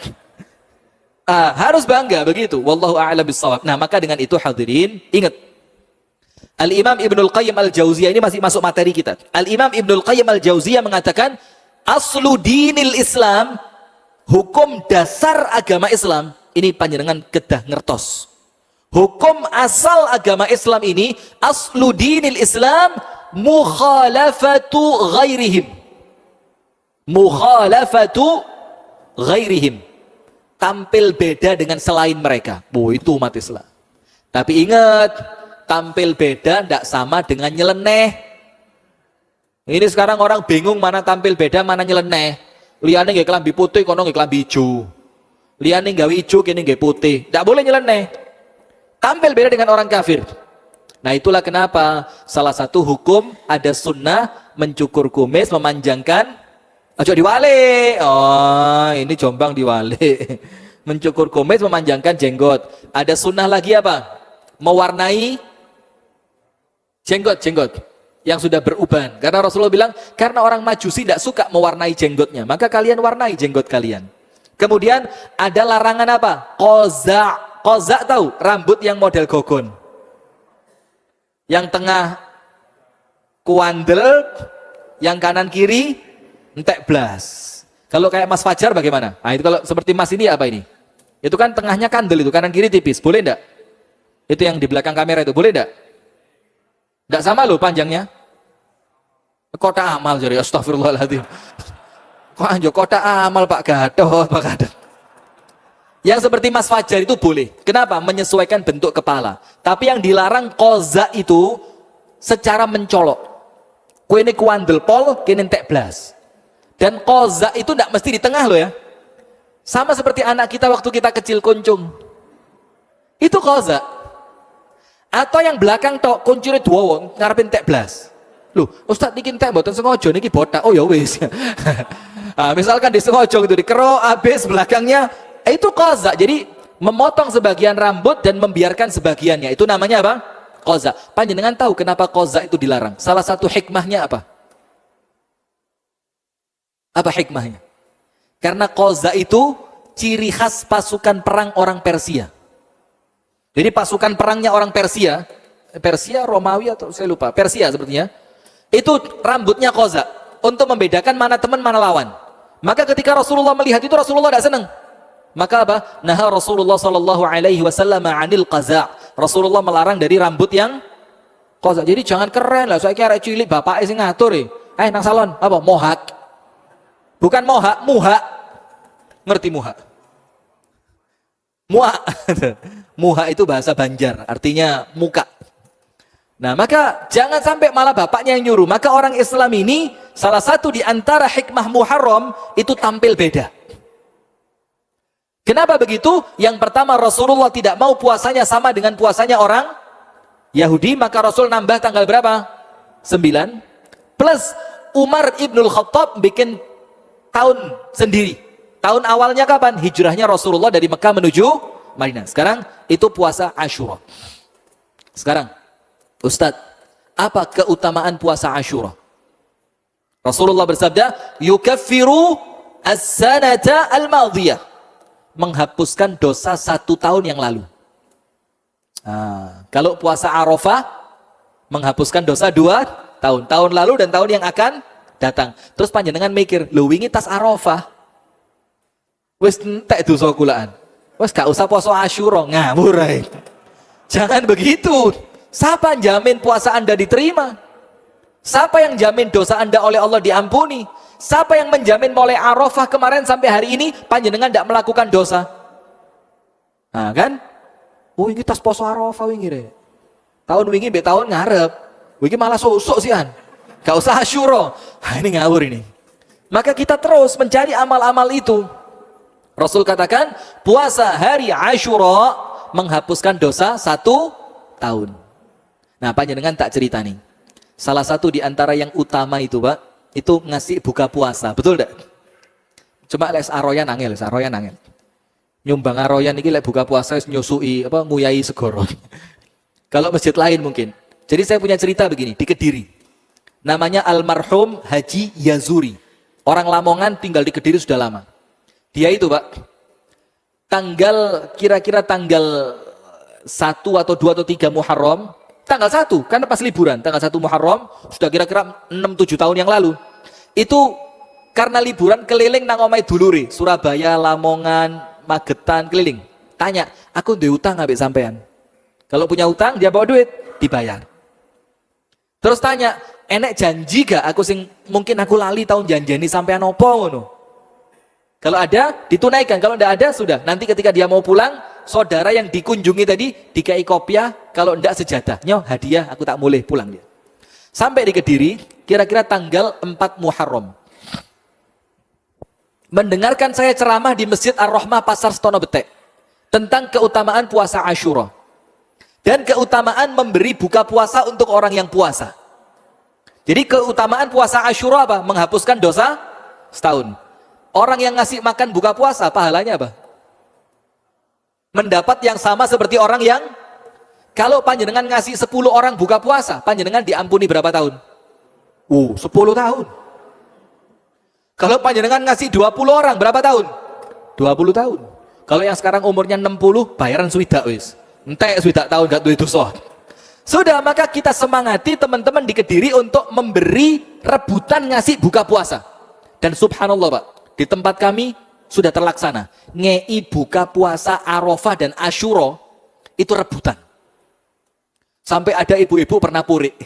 Harus bangga begitu. Wallahu a'lam bissawab. Nah, maka dengan itu hadirin, ingat. Al-Imam Ibnul Qayyim Al-Jauziyah ini masih masuk materi kita. Al-Imam Ibnul Qayyim Al-Jauziyah mengatakan, aslu dinil Islam, hukum dasar agama Islam, ini panjenengan kedah ngertos. Hukum asal agama Islam ini, aslu dinil Islam, mukhalafatu ghairihim. Mukhalafatu ghairihim. Tampil beda dengan selain mereka. Itu umat Islam. Tapi ingat, tampil beda tidak sama dengan nyeleneh. Ini sekarang orang bingung mana tampil beda, mana nyeleneh. Liane nggak kelambi putih, kono nggak kelambi hijau. Liane nggak hijau, kini nggak putih. Tidak boleh nyeleneh. Tampil beda dengan orang kafir. Nah itulah kenapa salah satu hukum ada sunnah mencukur kumis, memanjangkan. Ojo diwale. Oh ini Jombang diwale. Mencukur kumis, memanjangkan jenggot. Ada sunnah lagi apa? Mewarnai jenggot yang sudah beruban. Karena Rasulullah bilang, karena orang Majusi tidak suka mewarnai jenggotnya, maka kalian warnai jenggot kalian. Kemudian ada larangan apa? Qozak. Qozak tahu? Rambut yang model gogon. Yang tengah kuandel, yang kanan kiri entek blas. Kalau kayak Mas Fajar bagaimana? Nah, itu kalau seperti Mas ini apa ini? Itu kan tengahnya kandel itu, kanan kiri tipis. Boleh enggak? Itu yang di belakang kamera itu, boleh enggak? Enggak sama loh panjangnya. Kota amal jadi astagfirullahaladzim. Kok anjo kota amal Pak Gatot, Pak Gatot. Yang seperti Mas Fajar itu boleh. Kenapa? Menyesuaikan bentuk kepala. Tapi yang dilarang koza itu secara mencolok. Kue ini kuandel pol, kini entek blas. Dan koza itu tidak mesti di tengah loh ya. Sama seperti anak kita waktu kita kecil kuncung. Itu koza. Atau yang belakang tok kuncure dua ngarepin entek blas. Loh, Ustaz niki entek mboten sengaja niki botak. Oh ya wis. Nah, misalkan disengaja gitu dikero habis belakangnya itu qaza. Jadi memotong sebagian rambut dan membiarkan sebagiannya. Itu namanya apa? Qaza. Panjenengan tahu kenapa qaza itu dilarang? Salah satu hikmahnya apa? Apa hikmahnya? Karena qaza itu ciri khas pasukan perang orang Persia. Jadi pasukan perangnya orang Persia, Romawi atau saya lupa, Persia sepertinya, itu rambutnya kozak untuk membedakan mana teman mana lawan. Maka ketika Rasulullah melihat itu, Rasulullah tidak senang. Maka apa? Naha Rasulullah sallallahu alaihi wasallam 'anil qaza'. Rasulullah melarang dari rambut yang kozak. Jadi jangan keren lah, saya kira cilik bapak sing ngatur nang salon apa? Mohak. Bukan mohak, muha. Ngerti muha? Muha. Muha itu bahasa Banjar, artinya muka. Nah, maka jangan sampai malah bapaknya yang nyuruh. Maka orang Islam ini, salah satu di antara hikmah Muharram, itu tampil beda. Kenapa begitu? Yang pertama, Rasulullah tidak mau puasanya sama dengan puasanya orang Yahudi, maka Rasul nambah tanggal berapa? 9. Plus, Umar Ibnul Khattab bikin tahun sendiri. Tahun awalnya kapan? Hijrahnya Rasulullah dari Mekah menuju Madinah. Sekarang itu puasa Asyura. Sekarang, Ustadz, apa keutamaan puasa Asyura? Rasulullah bersabda, yukaffiru as-sanata al-madhiyah. Menghapuskan dosa 1 tahun yang lalu. Kalau puasa Arafah, menghapuskan dosa 2 tahun. Tahun lalu dan tahun yang akan datang. Terus panjenengan mikir, lu wingi tas Arafah. Wis entek dosa kulaan. Wes gak usah puasa Asyura, ngawur ae. Jangan begitu. Siapa yang jamin puasa Anda diterima? Siapa yang jamin dosa Anda oleh Allah diampuni? Siapa yang menjamin mulai Arafah kemarin sampai hari ini panjenengan tidak melakukan dosa? Nah kan? Oh ini tas poso Arafah wingi re. Tahun wingi be tahun ngarep. Wingi malah susuk sian. Gak usah Asyura. Ini ngawur ini. Maka kita terus mencari amal-amal itu. Rasul katakan, puasa hari Asyura menghapuskan dosa 1 tahun. Nah, panjenengan tak cerita nih. Salah satu di antara yang utama itu, Pak, itu ngasih buka puasa. Betul enggak? Cuma les aroyan angel. Nyumbang aroyan iki lek buka puasa nyusui nguyai segoro. Kalau masjid lain mungkin. Jadi saya punya cerita begini, di Kediri. Namanya almarhum Haji Yazuri. Orang Lamongan tinggal di Kediri sudah lama. Dia itu Pak, kira-kira tanggal 1 atau 2 atau 3 Muharram, tanggal 1, karena pas liburan, tanggal 1 Muharram, sudah kira-kira 6-7 tahun yang lalu. Itu karena liburan keliling nang omai duluri, Surabaya, Lamongan, Magetan, keliling. Tanya, aku duwe utang ambek sampean. Kalau punya utang, dia bawa duit, dibayar. Terus tanya, enek janji gak aku mungkin aku lali tahun janjani sampean opo ngono? Kalau ada, ditunaikan. Kalau tidak ada, sudah. Nanti ketika dia mau pulang, saudara yang dikunjungi tadi, dikai kopiah, kalau tidak sejadah. Nyoh, hadiah, aku tak boleh pulang dia. Sampai di Kediri, kira-kira tanggal 4 Muharram. Mendengarkan saya ceramah di Masjid Ar-Rahmah Pasar Setono Betek. Tentang keutamaan puasa Asyura. Dan keutamaan memberi buka puasa untuk orang yang puasa. Jadi keutamaan puasa Asyura apa? Menghapuskan dosa setahun. Orang yang ngasih makan buka puasa, pahalanya apa? Mendapat yang sama seperti orang yang, kalau panjenengan ngasih 10 orang buka puasa, panjenengan diampuni berapa tahun? 10 tahun. Kalau panjenengan ngasih 20 orang, berapa tahun? 20 tahun. Kalau yang sekarang umurnya 60, bayaran swidak wis. Entek swidak tahun gak duwe dosa. Sudah, maka kita semangati teman-teman di Kediri untuk memberi rebutan ngasih buka puasa. Dan subhanallah Pak, di tempat kami sudah terlaksana. Ngei buka puasa Arafah dan Asyura itu rebutan. Sampai ada ibu-ibu pernah purik.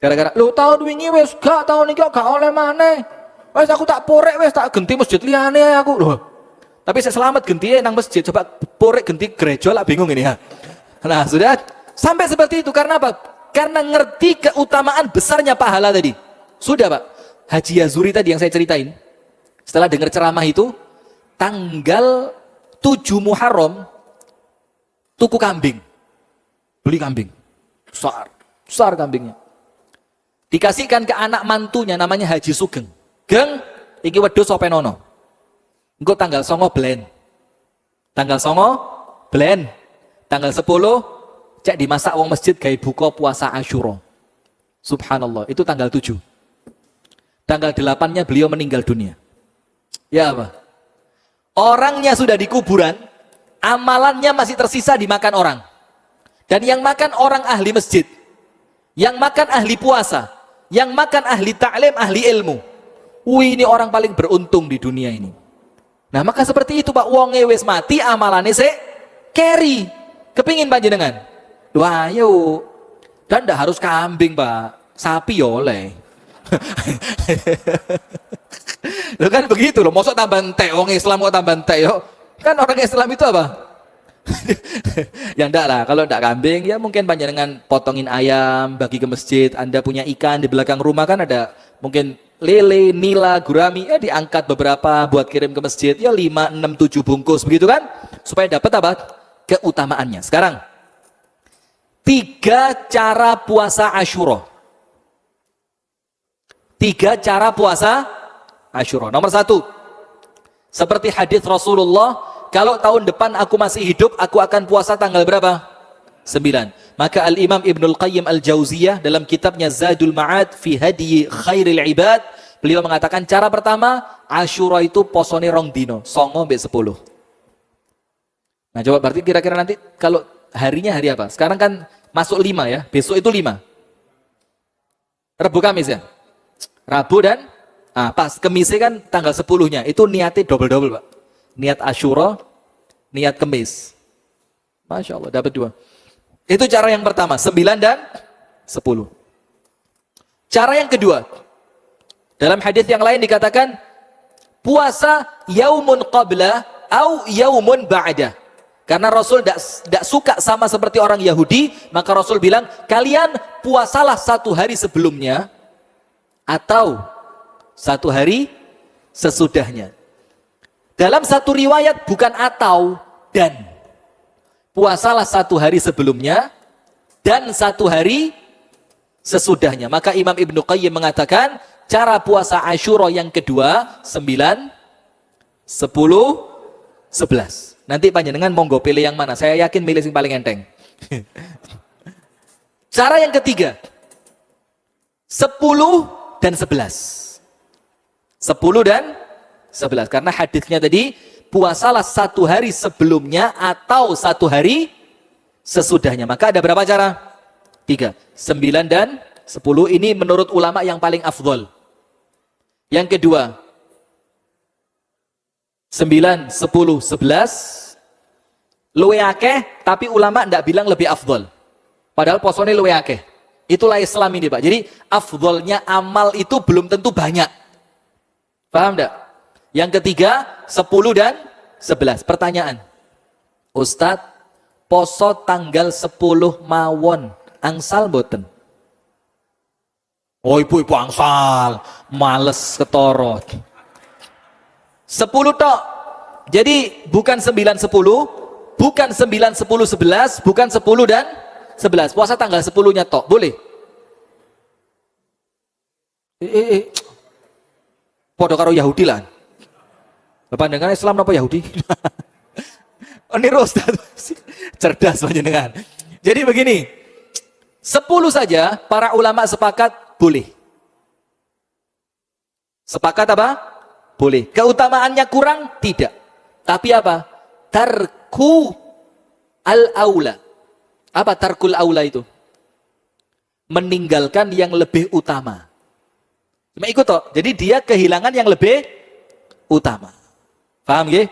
Gara-gara, lu tahun wingi wis gak, tahun ini gak oleh maneh. Wis aku tak purik wis tak genti masjid liyane aku. Loh. Tapi saya selamat genti nang masjid, coba purik genti gereja lah bingung ini ya. Nah, sudah sampai seperti itu karena apa? Karena ngerti keutamaan besarnya pahala tadi. Sudah, Pak. Haji Yazuri tadi yang saya ceritain. Setelah dengar ceramah itu, tanggal 7 Muharram, tuku kambing. Beli kambing. Besar kambingnya. Dikasihkan ke anak mantunya, namanya Haji Sugeng. Geng, iki wedhus sopenono. Engko tanggal 9 blend. Tanggal 9 blend. Tanggal 10, cek dimasak wong masjid gawe buka puasa Asyura. Subhanallah, itu tanggal 7. Tanggal 8-nya beliau meninggal dunia. Ya apa? Orangnya sudah di kuburan, amalannya masih tersisa dimakan orang. Dan yang makan orang ahli masjid, yang makan ahli puasa, yang makan ahli ta'lim, ahli ilmu. Wih, ini orang paling beruntung di dunia ini. Nah, maka seperti itu Pak, wonge wis mati amalannya carry. Kepingin panjenengan? Wah, ayo. Dan ndak harus kambing, Pak. Sapi ya oleh. Loh kan begitu loh, mosok tambah entek, wong Islam kok tambah entek yo. Kan orang Islam itu apa? Ya enggak lah, kalau enggak kambing ya mungkin panjenengan potongin ayam, bagi ke masjid. Anda punya ikan di belakang rumah kan ada mungkin lele, nila, gurami, ya diangkat beberapa buat kirim ke masjid, ya 5, 6, 7 bungkus begitu kan, supaya dapat apa? Keutamaannya. Sekarang 3 cara puasa Asyura. 3 cara puasa Asyura. Nomor 1, seperti hadis Rasulullah, kalau tahun depan aku masih hidup, aku akan puasa tanggal berapa? 9. Maka Al-Imam Ibnul Qayyim Al-Jauziyah dalam kitabnya Zadul Ma'ad fi Hadyi Khairil Ibad, beliau mengatakan cara pertama, Asyura itu posone rong dino, 9 sampai 10. Nah coba berarti kira-kira nanti kalau harinya hari apa? Sekarang kan masuk 5 ya, besok itu 5. Rabu Kamis ya? Rabu dan pas Kemisnya kan tanggal 10-nya, itu niatnya double-double Pak. Niat Asyura, niat Kemis. Masya Allah, dapat 2. Itu cara yang pertama, 9 dan 10. Cara yang kedua, dalam hadis yang lain dikatakan, puasa yaumun qabla au yaumun ba'da. Karena Rasul tidak suka sama seperti orang Yahudi, maka Rasul bilang, kalian puasalah 1 hari sebelumnya, atau 1 hari sesudahnya. Dalam satu riwayat bukan atau, dan. Puasalah 1 hari sebelumnya, dan 1 hari sesudahnya. Maka Imam Ibnu Qayyim mengatakan, cara puasa Asyura yang kedua, 9, 10, 11. Nanti panjenengan monggo pilih yang mana. Saya yakin pilih yang paling enteng. Cara yang ketiga, 10 dan 11. 10 dan 11. Karena hadisnya tadi, puasalah 1 hari sebelumnya atau 1 hari sesudahnya. Maka ada berapa cara? 3. 9 dan 10 ini menurut ulama yang paling afdol. Yang kedua, 9, 10, 11 luwe akeh, tapi ulama tidak bilang lebih afdol. Padahal posone luwe akeh. Itulah Islam ini Pak. Jadi afdolnya amal itu belum tentu banyak. Paham tidak? Yang ketiga, 10 dan 11. Pertanyaan, Ustadz, poso tanggal 10 mawon, angsal boten? Oh ibu-ibu angsal, males ketoro. 10 tok. Jadi bukan 9, 10, bukan 9, 10, 11, bukan 10 dan 11. Puasa tanggal 10-nya tok, boleh? Podo karo Yahudi lah. Pandangan Islam apa Yahudi? Ini Ustaz, cerdas panjenengan. Jadi begini, 10 saja para ulama sepakat boleh. Sepakat apa? Boleh. Keutamaannya kurang? Tidak. Tapi apa? Tarku al-aula. Apa tarkul aula itu? Meninggalkan yang lebih utama. Cuma ikut toh. Jadi dia kehilangan yang lebih utama. Paham ya?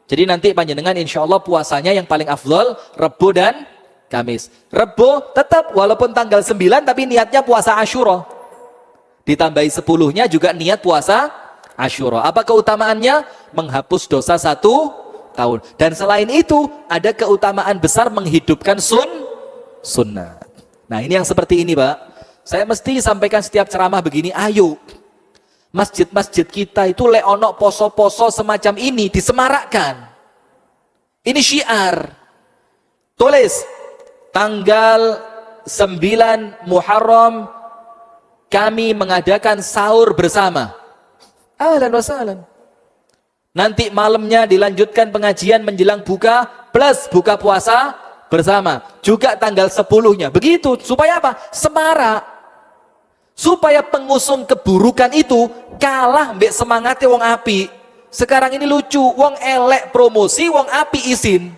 Jadi nanti panjenengan insya Allah puasanya yang paling afdol Rebo dan Kamis. Rebo tetap walaupun tanggal 9 tapi niatnya puasa Asyura. Ditambahi 10-nya juga niat puasa Asyura. Apa keutamaannya? Menghapus dosa 1 tahun. Dan selain itu ada keutamaan besar menghidupkan sunnah. Nah ini yang seperti ini Pak. Saya mesti sampaikan setiap ceramah begini, ayo. Masjid-masjid kita itu leonok poso-poso semacam ini disemarakkan. Ini syiar. Tulis tanggal 9 Muharram kami mengadakan sahur bersama. Ahlan wa sahlan. Nanti malamnya dilanjutkan pengajian menjelang buka plus buka puasa bersama. Juga tanggal 10-nya. Begitu supaya apa? Semarak. Supaya pengusung keburukan itu kalah mbek semangatnya wong api. Sekarang ini lucu, wong elek promosi, wong api izin.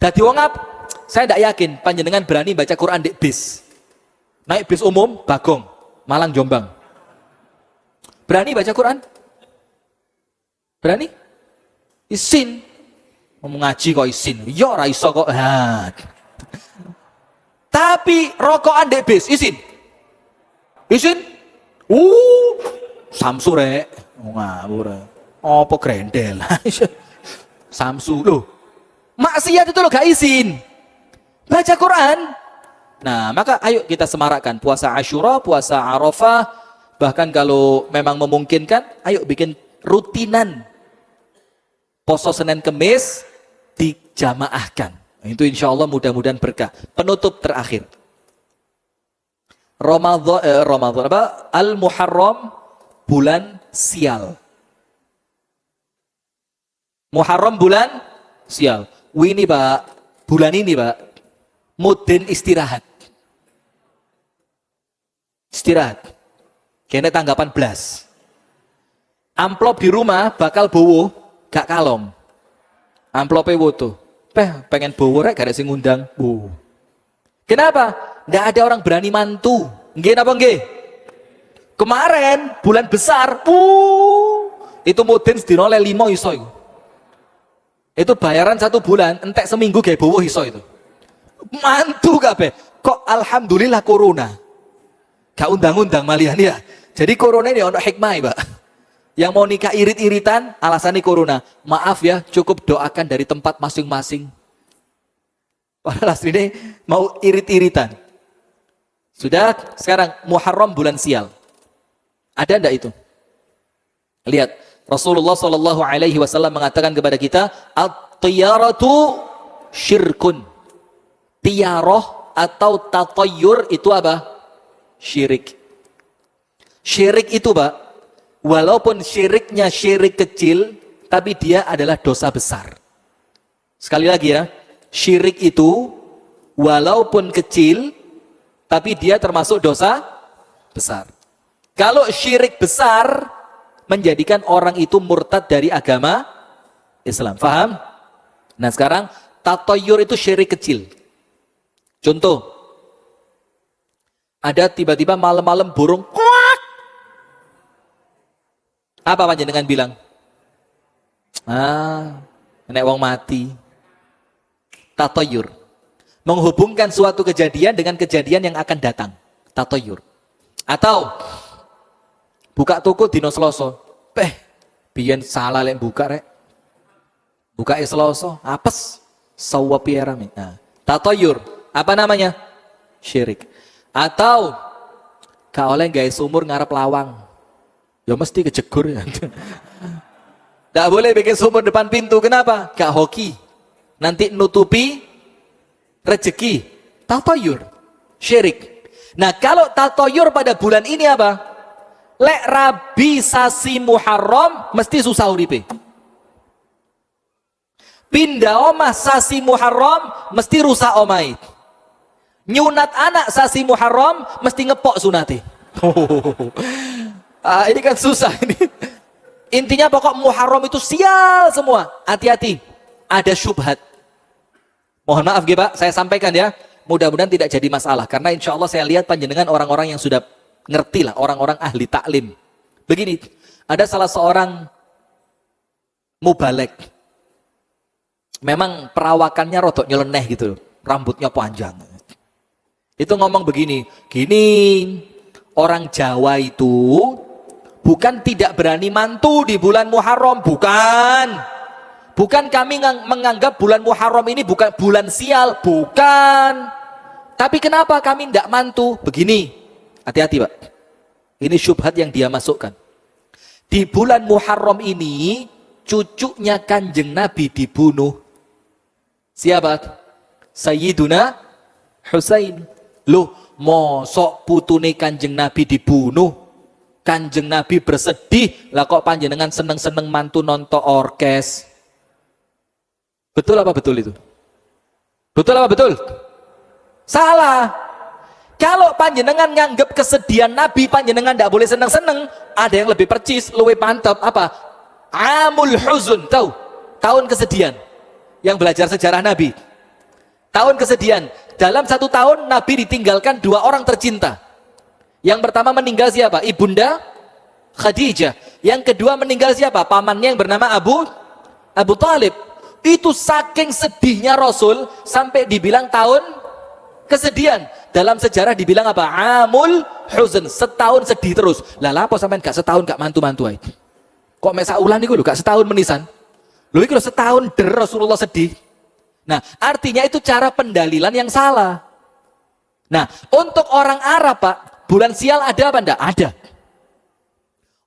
Dadi wong api, saya tidak yakin panjenengan berani baca Quran di bis. Naik bis umum, Bagong, Malang, Jombang. Berani baca Quran? Berani? Izin. Mau ngaji kok izin. Ya ora iso kok. Tapi rokokan di bis, izin. Izin? Samsu rek. Ngawur. Apa grendel? Samsu loh. Maksiat itu loh gak izin. Baca Quran. Nah, maka ayo kita semarakkan puasa Asyura, puasa Arafah, bahkan kalau memang memungkinkan, ayo bikin rutinan. Poso Senin Kemis dijamaahkan. Itu insya Allah mudah-mudahan berkah. Penutup terakhir. Ramadan apa? Al-Muharram, bulan sial. Muharram bulan sial. Ini Pak, bulan ini Pak, mudin istirahat. Istirahat. Kayaknya tanggapan belas. Amplop di rumah bakal bowo, gak kalong. Amplopnya woto. Pengen bowo rek gak ada sing ngundang. Kenapa? Nggak ada orang berani mantu. Nggih napa nggih? Kemarin bulan besar, itu mudin sedina oleh 5 iso iku. Itu bayaran 1 bulan, entek seminggu gawe bowo iso itu. Mantu kabeh. Kok alhamdulillah corona. Gak undang-undang malian ya. Jadi corona ini ono hikmah, Pak. Yang mau nikah irit-iritan, alasannya corona. Maaf ya, cukup doakan dari tempat masing-masing. Padahal aslinya mau irit-iritan. Sudah, sekarang Muharram bulan sial. Ada enggak itu? Lihat, Rasulullah SAW mengatakan kepada kita, at-tiyaratu syirkun. Tiyaroh atau tatayyur itu apa? Syirik. Syirik itu Pak, walaupun syiriknya syirik kecil, tapi dia adalah dosa besar. Sekali lagi ya, syirik itu walaupun kecil, tapi dia termasuk dosa besar. Kalau syirik besar, menjadikan orang itu murtad dari agama Islam. Faham? Nah sekarang, tatayyur itu syirik kecil. Contoh, ada tiba-tiba malam-malam burung kuak. Apa panjenengan bilang? Nek wong mati. Tatayyur. Menghubungkan suatu kejadian dengan kejadian yang akan datang. Tatayyur. Atau buka toko dino Selasa. Biyen salah lek buka rek. Buka Selasa, apes. Sawa piarame. Nah, tatayyur. Apa namanya? Syirik. Atau gak oleh gawe sumur ngarep lawang. Ya mesti kejegur ya. Tidak boleh bikin sumur depan pintu. Kenapa? Gak hoki. Nanti nutupi rezeki. Tatayyur. Syirik. Nah kalau tatayyur pada bulan ini apa? Lek rabi sasi Muharram mesti susah uripe. Pindah omah sasi Muharram mesti rusak omai. Nyunat anak sasi Muharram mesti ngepok sunati. Ini kan susah ini. Intinya pokok Muharram itu sial semua. Hati-hati, ada syubhat. Mohon maaf Pak, saya sampaikan ya. Mudah-mudahan tidak jadi masalah. Karena insya Allah saya lihat panjenengan orang-orang yang sudah ngerti lah. Orang-orang ahli taklim. Begini, ada salah seorang mubalek. Memang perawakannya rodok nyeleneh gitu. Rambutnya panjang. Itu ngomong begini. Gini, orang Jawa itu bukan tidak berani mantu di bulan Muharram, bukan. Bukan kami menganggap bulan Muharram ini bukan bulan sial, bukan. Tapi kenapa kami tidak mantu? Begini, hati-hati Pak. Ini syubhat yang dia masukkan. Di bulan Muharram ini, cucunya Kanjeng Nabi dibunuh. Siapa? Sayyiduna Husain. Loh, mosok putune Kanjeng Nabi dibunuh? Kanjeng Nabi bersedih, lah kok panjenengan seneng-seneng mantu nonton orkes. Betul apa betul itu? Betul apa betul? Salah. Kalau panjenengan nganggep kesedihan Nabi, panjenengan tidak boleh seneng-seneng, ada yang lebih percis, lebih mantap. Apa? Amul huzun, tahu? Tahun kesedihan. Yang belajar sejarah Nabi. Tahun kesedihan. Dalam 1 tahun Nabi ditinggalkan 2 orang tercinta. Yang pertama meninggal siapa? Ibunda Khadijah. Yang kedua meninggal siapa? Pamannya yang bernama Abu Talib. Itu saking sedihnya Rasul sampai dibilang tahun kesedihan. Dalam sejarah dibilang apa? Amul huzn, setahun sedih terus. Lah apa sampean gak setahun gak mantu-mantu ae? Kok mesa ulan niku lho gak setahun menisan? Lho iki lho setahun der Rasulullah sedih. Nah, artinya itu cara pendalilan yang salah. Nah, untuk orang Arab, Pak, bulan sial ada apa enggak? Ada.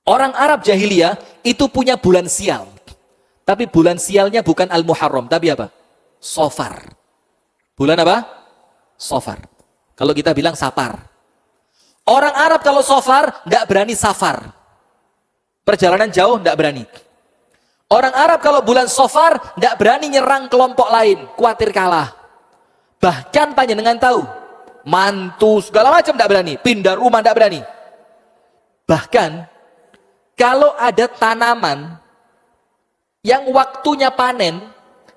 Orang Arab jahiliyah itu punya bulan sial. Tapi bulan sialnya bukan Al-Muharram, tapi apa? Safar. Bulan apa? Safar. Kalau kita bilang Safar. Orang Arab kalau Safar enggak berani safar. Perjalanan jauh enggak berani. Orang Arab kalau bulan Safar tidak berani nyerang kelompok lain, khawatir kalah. Bahkan panjenengan tahu, mantu segala macam tidak berani, pindah rumah tidak berani. Bahkan kalau ada tanaman yang waktunya panen,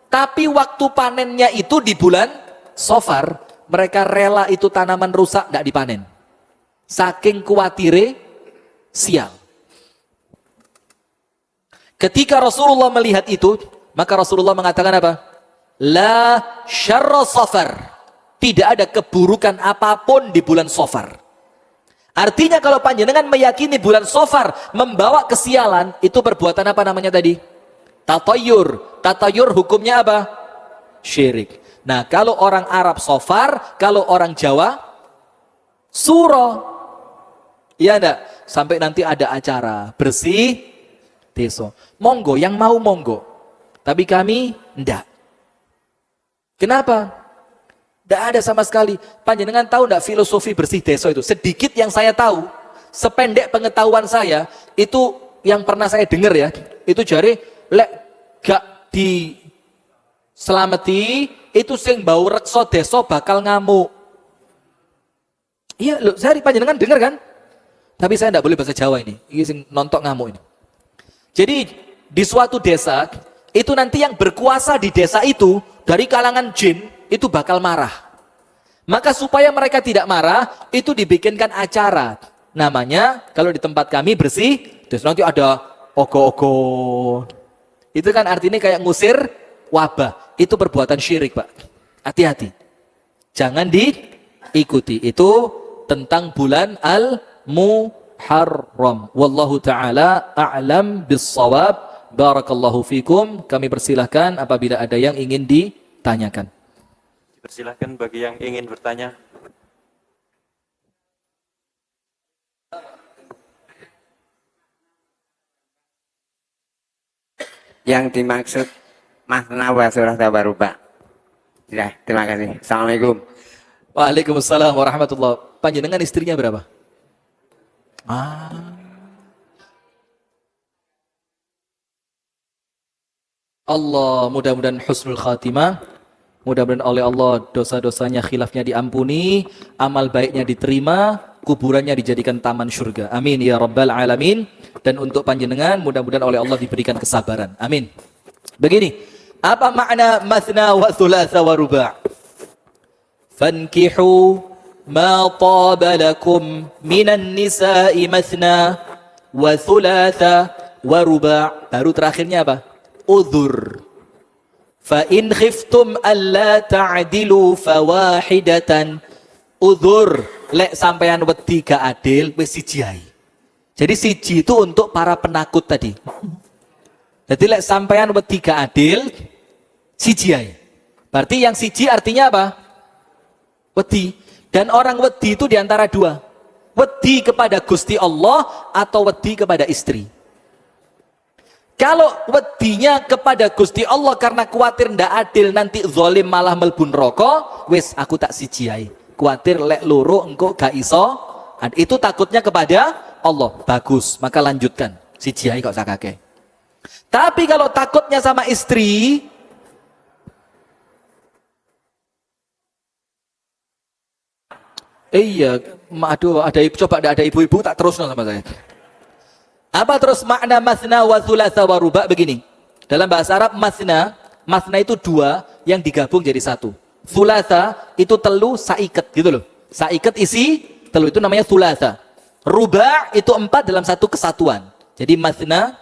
tapi waktu panennya itu di bulan Safar, mereka rela itu tanaman rusak tidak dipanen. Saking khawatirnya sial. Ketika Rasulullah melihat itu, maka Rasulullah mengatakan apa? La syarra safar. Tidak ada keburukan apapun di bulan Safar. Artinya kalau panjenengan meyakini bulan Safar membawa kesialan, itu perbuatan apa namanya tadi? Tatayur. Tatayur hukumnya apa? Syirik. Nah, kalau orang Arab Safar, kalau orang Jawa Suro. Iya enggak? Sampai nanti ada acara bersih desa. Monggo, yang mau monggo. Tapi kami enggak. Kenapa? Enggak ada sama sekali. Panjenengan tahu enggak filosofi bersih desa itu? Sedikit yang saya tahu, sependek pengetahuan saya, itu yang pernah saya dengar ya, itu jari lek gak diselamati, itu sing bau rekso desa bakal ngamuk. Iya, loh, saya panjenengan dengar kan? Tapi saya enggak boleh bahasa Jawa ini. Ini sing nontok ngamuk ini. Jadi di suatu desa, itu nanti yang berkuasa di desa itu, dari kalangan jin, itu bakal marah. Maka supaya mereka tidak marah, itu dibikinkan acara. Namanya, kalau di tempat kami bersih, terus nanti ada ogo-ogo. Itu kan artinya kayak ngusir wabah. Itu perbuatan syirik, Pak. Hati-hati. Jangan diikuti. Itu tentang bulan Al-Muharram. Wallahu ta'ala a'lam bis-shawab. Barakallahu fikum. Kami persilahkan apabila ada yang ingin ditanyakan. Persilahkan bagi yang ingin bertanya. Yang dimaksud makna wa surah tabarubah. Ya, terima kasih. Assalamualaikum. Waalaikumsalam warahmatullahi. Panjenengan istrinya berapa? Allah, mudah-mudahan husnul khatimah. Mudah-mudahan oleh Allah dosa-dosanya khilafnya diampuni, amal baiknya diterima, kuburannya dijadikan taman surga. Amin ya rabbal alamin. Dan untuk panjenengan mudah-mudahan oleh Allah diberikan kesabaran. Amin. Begini, apa makna mathna wa thulatha wa ruba'? Fankihu ma taba lakum minan nisa'i mathna wa thulatha wa ruba'. Baru terakhirnya apa? Udhur. Fa in khiftum alla ta'dilu fawahidatan. Udhur, lek sampean wedi gak adil wis siji ae. Jadi siji itu untuk para penakut tadi. Jadi lek sampean wedi gak adil siji ae. Berarti yang siji artinya apa? Wedi. Dan orang wedi itu diantara dua. Wedi kepada Gusti Allah atau wedi kepada istri. Kalau wedinya kepada Gusti Allah karena khawatir ndak adil nanti zalim malah mlebu neraka, wis aku tak siji ae. Khawatir lek loro engko gak iso. Itu takutnya kepada Allah. Bagus, maka lanjutkan. Siji ae kok sakake. Tapi kalau takutnya sama istri, Iya, aduh, coba ada ibu-ibu tak terus sama saya. Apa terus makna masna wa thulatha wa ruba' begini. Dalam bahasa Arab masna itu dua yang digabung jadi satu. Thulatha itu telu saiket gitu loh. Saiket isi telu itu namanya thulatha. Ruba' itu 4 dalam satu kesatuan. Jadi masna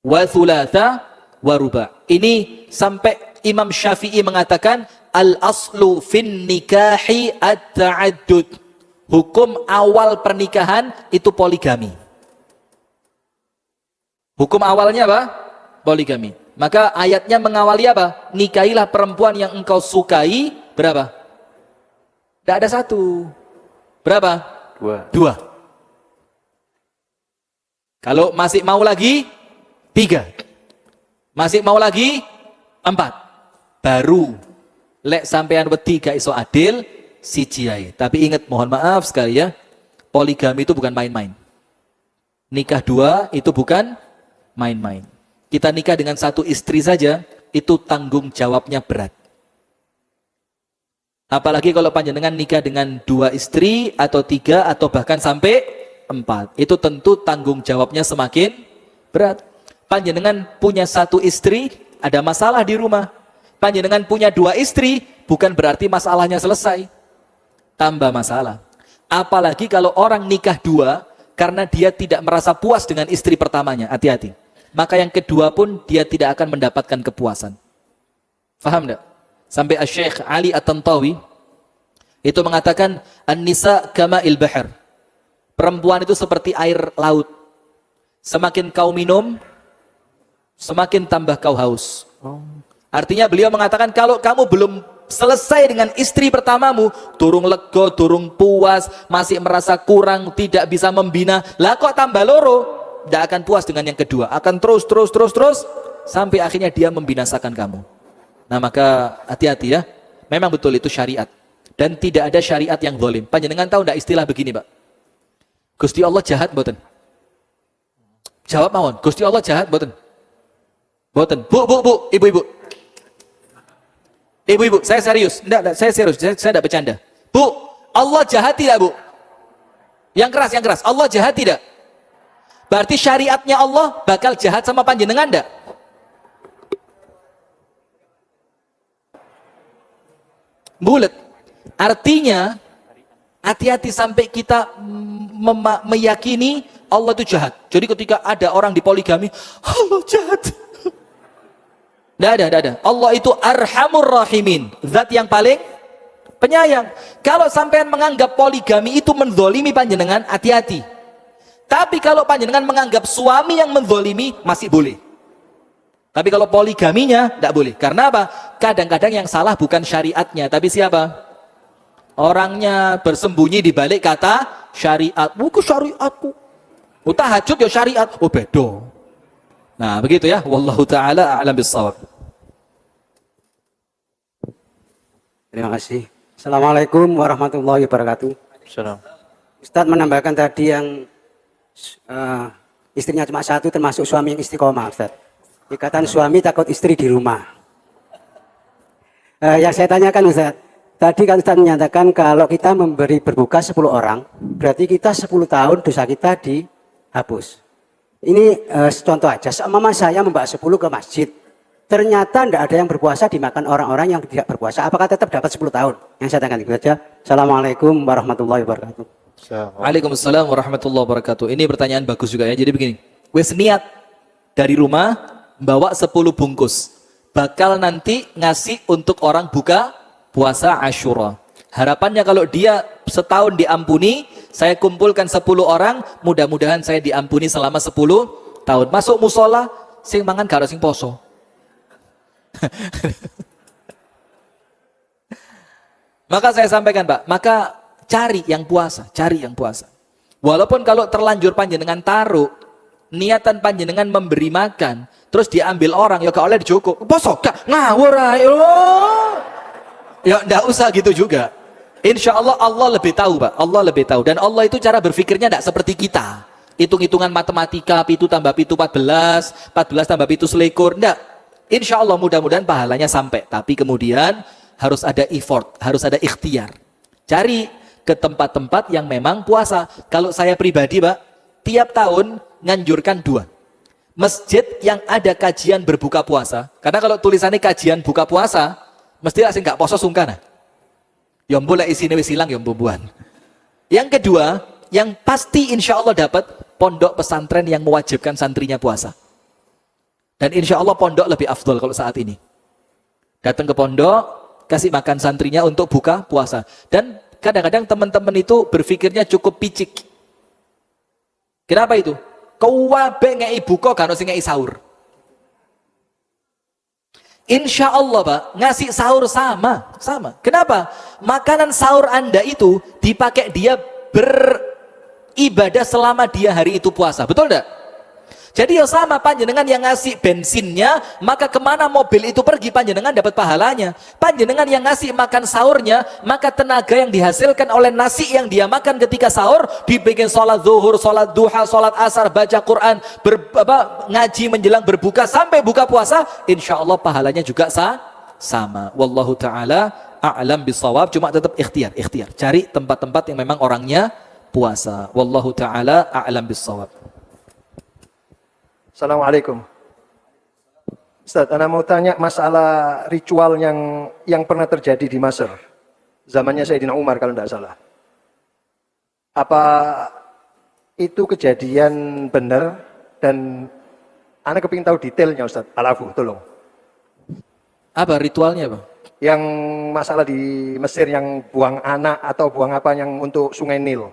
wa thulatha wa ruba'. Ini sampai Imam Syafi'i mengatakan al-aslu fin nikahi at-ta'addud. Hukum awal pernikahan itu poligami. Hukum awalnya apa? Poligami. Maka ayatnya mengawali apa? Nikahilah perempuan yang engkau sukai. Berapa? Tidak ada satu. Berapa? Dua. Kalau masih mau lagi 3. Masih mau lagi 4. Baru lek sampean wedi gak iso adil siji ae. Tapi ingat, mohon maaf sekali ya, poligami itu bukan main-main. Nikah 2 itu bukan main-main. Kita nikah dengan satu istri saja itu tanggung jawabnya berat. Apalagi kalau panjenengan nikah dengan 2 istri atau 3 atau bahkan sampai 4, itu tentu tanggung jawabnya semakin berat. Panjenengan punya 1 istri, ada masalah di rumah. Panjenengan punya 2 istri, bukan berarti masalahnya selesai. Tambah masalah. Apalagi kalau orang nikah 2, karena dia tidak merasa puas dengan istri pertamanya. Hati-hati. Maka yang kedua pun dia tidak akan mendapatkan kepuasan. Faham enggak? Sampai Syekh Ali At-Tantawi itu mengatakan, An-nisa kama'il bahr. Perempuan itu seperti air laut. Semakin kau minum, semakin tambah kau haus. Artinya beliau mengatakan kalau kamu belum selesai dengan istri pertamamu, durung lego, durung puas, masih merasa kurang, tidak bisa membina, lah kok tambah loro, tidak akan puas dengan yang kedua, akan terus sampai akhirnya dia membinasakan kamu. Nah maka hati-hati ya, memang betul itu syariat dan tidak ada syariat yang zalim. Panjenengan tahu tidak istilah begini, Pak? Gusti Allah jahat mboten? Jawab mawon, Gusti Allah jahat mboten? Mboten. Bu, ibu-ibu. Ibu-ibu, saya serius. Enggak, saya serius. Saya tidak bercanda. Bu, Allah jahat tidak, Bu? Yang keras. Allah jahat tidak? Berarti syariatnya Allah bakal jahat sama panjenengan enggak? Bulet. Artinya, hati-hati sampai kita meyakini Allah itu jahat. Jadi ketika ada orang di poligami, Allah jahat. Tidak ada. Allah itu Arhamur Rahimin, zat yang paling penyayang. Kalau sampean menganggap poligami itu menzolimi panjenengan, hati-hati. Tapi kalau panjenengan menganggap suami yang menzolimi, masih boleh. Tapi kalau poligaminya, tidak boleh. Karena apa? Kadang-kadang yang salah bukan syariatnya, tapi siapa? Orangnya bersembunyi di balik kata syariat. Buku syariatku. Tahajud ya syariat. Oh bedo. Nah begitu ya, wallahu ta'ala a'lam bissawab. Terima kasih. Assalamualaikum warahmatullahi wabarakatuh. Salam. Ustadz menambahkan tadi yang istrinya cuma 1 termasuk suami yang istiqomah, Ustadz. Ikatan suami takut istri di rumah. Yang saya tanyakan, Ustadz, tadi kan Ustadz menyatakan kalau kita memberi berbuka 10 orang, berarti kita 10 tahun dosa kita dihapus. Ini contoh aja, mama saya membawa 10 ke masjid. Ternyata tidak ada yang berpuasa dimakan orang-orang yang tidak berpuasa. Apakah tetap dapat 10 tahun? Yang saya tanyakan itu saja. Assalamualaikum warahmatullahi wabarakatuh. Waalaikumsalam warahmatullahi wabarakatuh. Ini pertanyaan bagus juga ya. Jadi begini, wes niat dari rumah bawa 10 bungkus. Bakal nanti ngasih untuk orang buka puasa Asyura. Harapannya kalau dia setahun diampuni, saya kumpulkan 10 orang, mudah-mudahan saya diampuni selama 10 tahun. Masuk musola, sing mangan karo sing poso. Maka saya sampaikan, Pak, maka cari yang puasa. Walaupun kalau terlanjur panjenengan taruh, niatan panjenengan memberi makan, terus diambil orang, ya gak oleh dicukup. Poso gak ngawur ae. Ya enggak usah gitu juga. Insya Allah Allah lebih tahu, Pak. Allah lebih tahu. Dan Allah itu cara berpikirnya tidak seperti kita. Hitung-hitungan matematika, pitu tambah pitu 14, 14 tambah pitu selikur. Enggak. Insya Allah mudah-mudahan pahalanya sampai. Tapi kemudian harus ada effort, harus ada ikhtiar. Cari ke tempat-tempat yang memang puasa. Kalau saya pribadi, Pak, tiap tahun nganjurkan 2. Masjid yang ada kajian berbuka puasa. Karena kalau tulisannya kajian buka puasa, mesti asing nggak poso sungkan. Ya boleh isine wis ilang ya mbubuan. Yang kedua, yang pasti insya Allah dapat pondok pesantren yang mewajibkan santrinya puasa. Dan insya Allah pondok lebih afdol kalau saat ini. Datang ke pondok, kasih makan santrinya untuk buka puasa. Dan kadang-kadang teman-teman itu berpikirnya cukup picik. Kenapa itu? Kau wabe ngei buka kan harus ngei sahur. Insya Allah, Pak, ngasih sahur sama. Kenapa? Makanan sahur Anda itu dipakai dia beribadah selama dia hari itu puasa. Betul enggak? Jadi ya sama, panjenengan yang ngasih bensinnya, maka kemana mobil itu pergi, panjenengan dapat pahalanya. Panjenengan yang ngasih makan sahurnya, maka tenaga yang dihasilkan oleh nasi yang dia makan ketika sahur, dibikin sholat zuhur, sholat duha, sholat asar, baca Quran, ngaji menjelang berbuka, sampai buka puasa, insya Allah pahalanya juga sama. Wallahu ta'ala a'lam bisawab. Cuma tetap ikhtiar. Cari tempat-tempat yang memang orangnya puasa. Wallahu ta'ala a'lam bisawab. Assalamualaikum. Ustaz, Ana mau tanya masalah ritual yang pernah terjadi di Mesir. Zamannya Sayyidina Umar kalau tidak salah. Apa itu kejadian benar dan Ana kepingin tahu detailnya Ustaz. Alafu, tolong. Apa ritualnya, Bang? Yang masalah di Mesir yang buang anak atau buang apa yang untuk Sungai Nil.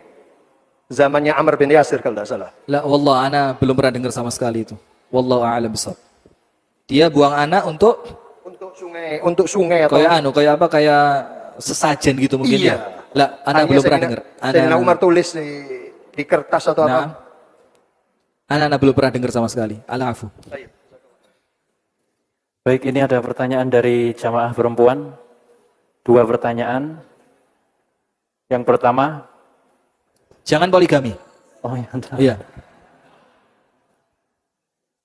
Zamannya Amr bin Yasir kalau tidak salah. La, wallah, ana belum pernah dengar sama sekali itu. Wallahu a'lam bishawab. Dia buang anak untuk sungai atau kayak apa, kayak sesajen gitu mungkin. Iya. Ya. Lah, ana belum pernah dengar. Sayyidina Umar tulis di kertas atau apa? Ana belum pernah dengar sama sekali. Al-afu. Baik, ini ada pertanyaan dari jamaah perempuan. 2 pertanyaan. Yang pertama, Jangan poligami. oh ya, Iya.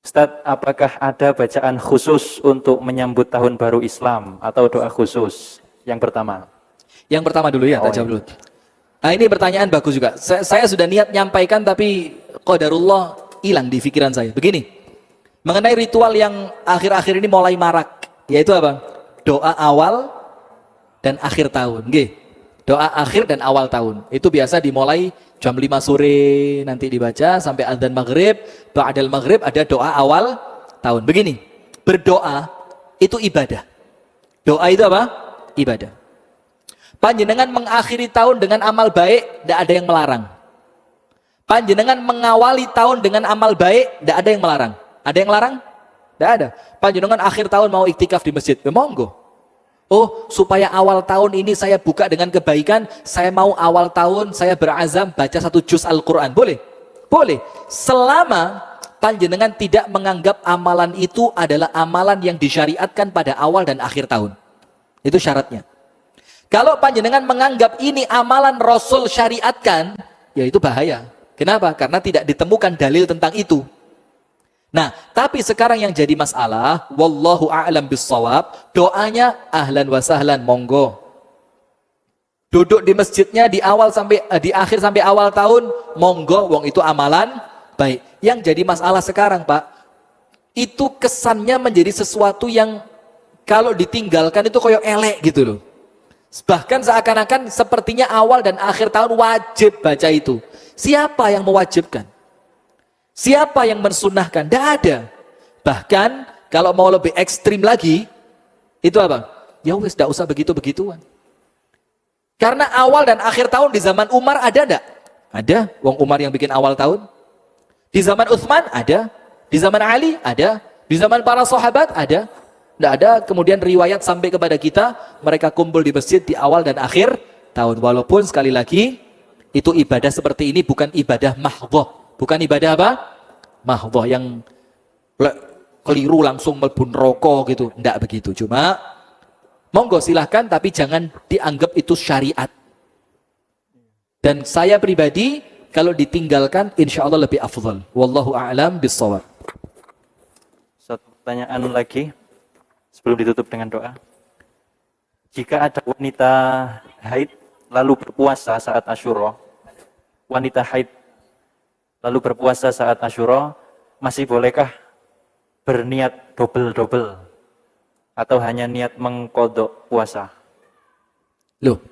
Ustaz, apakah ada bacaan khusus untuk menyambut tahun baru Islam atau doa khusus? Yang pertama. Yang pertama dulu ya, tak jawab dulu. Nah, ini pertanyaan bagus juga. Saya sudah niat nyampaikan tapi qadarullah hilang di pikiran saya. Begini. Mengenai ritual yang akhir-akhir ini mulai marak, yaitu apa? Doa awal dan akhir tahun. Nggih. Doa akhir dan awal tahun. Itu biasa dimulai jam 5 sore nanti dibaca sampai adzan maghrib. Ba'dal maghrib ada doa awal tahun. Begini, berdoa itu ibadah. Doa itu apa? Ibadah. Panjenengan mengakhiri tahun dengan amal baik, tidak ada yang melarang. Panjenengan mengawali tahun dengan amal baik, tidak ada yang melarang. Ada yang melarang? Tidak ada. Panjenengan akhir tahun mau iktikaf di masjid, monggo. Oh, supaya awal tahun ini saya buka dengan kebaikan, saya mau awal tahun saya berazam baca 1 juz Al-Quran. Boleh? Boleh. Selama panjenengan tidak menganggap amalan itu adalah amalan yang disyariatkan pada awal dan akhir tahun. Itu syaratnya. Kalau panjenengan menganggap ini amalan Rasul syariatkan, ya itu bahaya. Kenapa? Karena tidak ditemukan dalil tentang itu. Nah, tapi sekarang yang jadi masalah, wallahu a'lam bissawab, doanya ahlan wa sahlan, monggo. Duduk di masjidnya di akhir sampai awal tahun, monggo, wong itu amalan baik. Yang jadi masalah sekarang, Pak, itu kesannya menjadi sesuatu yang kalau ditinggalkan itu koyo elek gitu loh. Bahkan seakan-akan sepertinya awal dan akhir tahun wajib baca itu. Siapa yang mewajibkan? Siapa yang mensunahkan? Tidak ada. Bahkan kalau mau lebih ekstrim lagi, itu apa? Ya wis, tidak usah begitu-begituan. Karena awal dan akhir tahun di zaman Umar ada tidak? Ada. Wong Umar yang bikin awal tahun. Di zaman Utsman ada. Di zaman Ali ada. Di zaman para sahabat ada. Tidak ada kemudian riwayat sampai kepada kita, mereka kumpul di masjid di awal dan akhir tahun. Walaupun sekali lagi, itu ibadah seperti ini bukan ibadah mahdhah. Bukan ibadah apa? Mahdhah yang keliru langsung melbun rokok gitu. Tidak begitu. Cuma monggo silahkan, tapi jangan dianggap itu syariat. Dan saya pribadi kalau ditinggalkan insya Allah lebih afdal. Wallahu a'lam bissawab. Satu pertanyaan lagi sebelum ditutup dengan doa. Jika ada wanita haid lalu berpuasa saat Asyura, wanita haid lalu berpuasa saat Asyura, masih bolehkah berniat double-double atau hanya niat mengkodok puasa? Loh.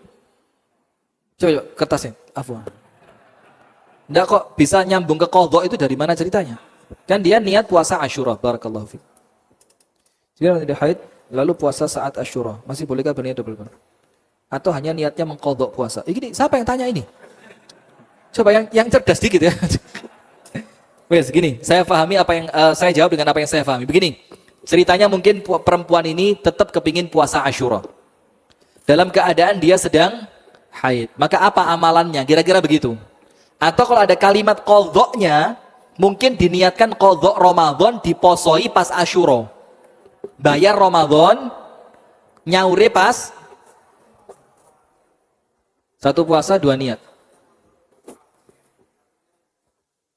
Coba kertasnya, afwan. Enggak kok bisa nyambung ke qadha itu dari mana ceritanya? Kan dia niat puasa Asyura, barakallahu fiik. Jika tidak haid lalu puasa saat Asyura, masih bolehkah berniat double? Atau hanya niatnya mengqadha puasa? Ini siapa yang tanya ini? Coba yang cerdas dikit ya. Wes gini, saya pahami apa yang saya jawab dengan apa yang saya pahami. Begini, ceritanya mungkin perempuan ini tetap kepingin puasa Asyura. Dalam keadaan dia sedang haid. Maka apa amalannya? Kira-kira begitu. Atau kalau ada kalimat qadha-nya, mungkin diniatkan qadha Ramadan diposoi pas Asyura. Bayar Ramadan, nyaure pas satu puasa dua niat.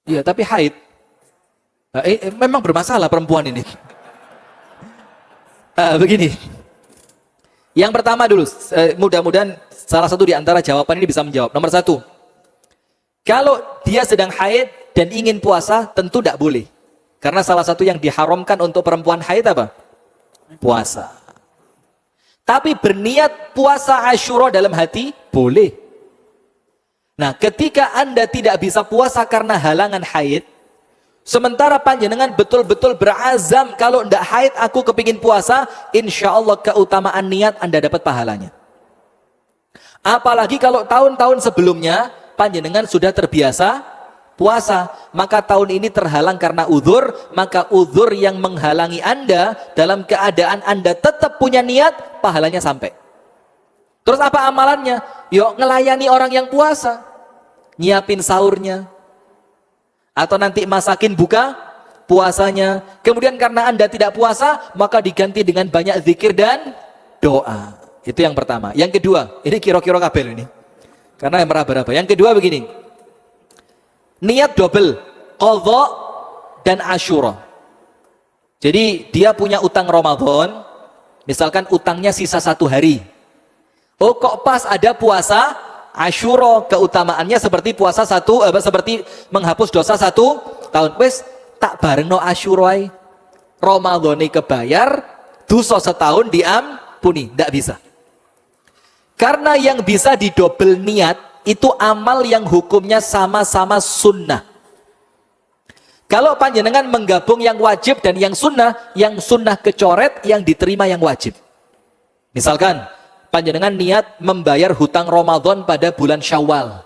Iya, tapi haid. Nah, memang bermasalah perempuan ini. Begini. Yang pertama dulu, mudah-mudahan salah satu di antara jawaban ini bisa menjawab. Nomor satu, kalau dia sedang haid dan ingin puasa, tentu tidak boleh. Karena salah satu yang diharamkan untuk perempuan haid apa? Puasa. Tapi berniat puasa Asyura dalam hati, boleh. Nah, ketika Anda tidak bisa puasa karena halangan haid, sementara panjenengan betul-betul berazam, kalau tidak haid aku kepingin puasa, insya Allah keutamaan niat Anda dapat pahalanya. Apalagi kalau tahun-tahun sebelumnya, panjenengan sudah terbiasa puasa, maka tahun ini terhalang karena uzur, maka uzur yang menghalangi Anda dalam keadaan Anda tetap punya niat, pahalanya sampai. Terus apa amalannya? Yuk ngelayani orang yang puasa, nyiapin sahurnya, atau nanti masakin buka puasanya. Kemudian karena Anda tidak puasa, maka diganti dengan banyak zikir dan doa. Itu yang pertama. Yang kedua, ini kira-kira kabel ini, karena yang meraba-raba. Yang kedua begini, niat double, qadha dan Asyura. Jadi dia punya utang Ramadan, misalkan utangnya sisa 1 hari. Oh kok pas ada puasa Asyura, keutamaannya seperti puasa seperti menghapus dosa 1 tahun. Wes tak bareng no Asyura, Ramadhani kebayar, dosa setahun diampuni. Tidak bisa. Karena yang bisa didobel niat itu amal yang hukumnya sama-sama sunnah. Kalau panjenengan menggabung yang wajib dan yang sunnah kecoret, yang diterima yang wajib. Misalkan panjenengan niat membayar hutang Ramadan pada bulan Syawal.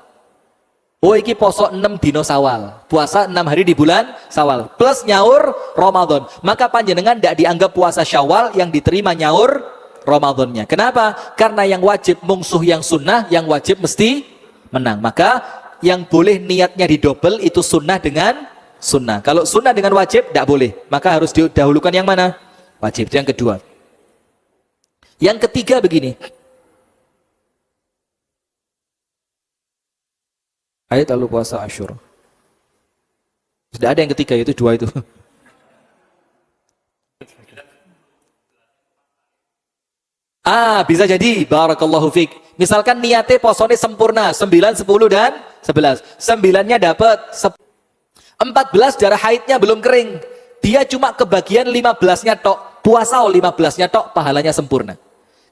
Oh iki poso 6 dino Syawal, puasa 6 hari di bulan Syawal, plus nyaur Ramadan. Maka panjenengan tidak dianggap puasa Syawal, yang diterima nyaur Ramadannya. Kenapa? Karena yang wajib mungsuh yang sunnah, yang wajib mesti menang. Maka yang boleh niatnya didobel itu sunnah dengan sunnah. Kalau sunnah dengan wajib tidak boleh, maka harus didahulukan yang mana? Wajib. Itu yang kedua. Yang ketiga begini, haid lalu puasa Asyura. Tidak ada yang ketiga, itu 2 itu. Bisa jadi, barakallahu fiik. Misalkan niatnya posone sempurna 9, 10 dan 11. 9-nya dapat, 14 darah haidnya belum kering. Dia cuma kebagian 15-nya tok. Puasa 15-nya tok, pahalanya sempurna.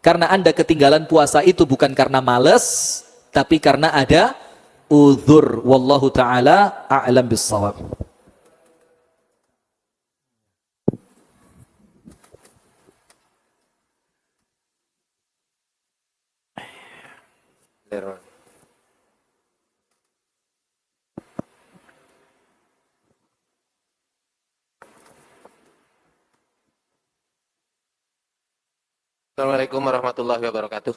Karena Anda ketinggalan puasa itu bukan karena males, tapi karena ada uzur. Wallahu taala a'lam bissawab. Assalamualaikum warahmatullahi wabarakatuh.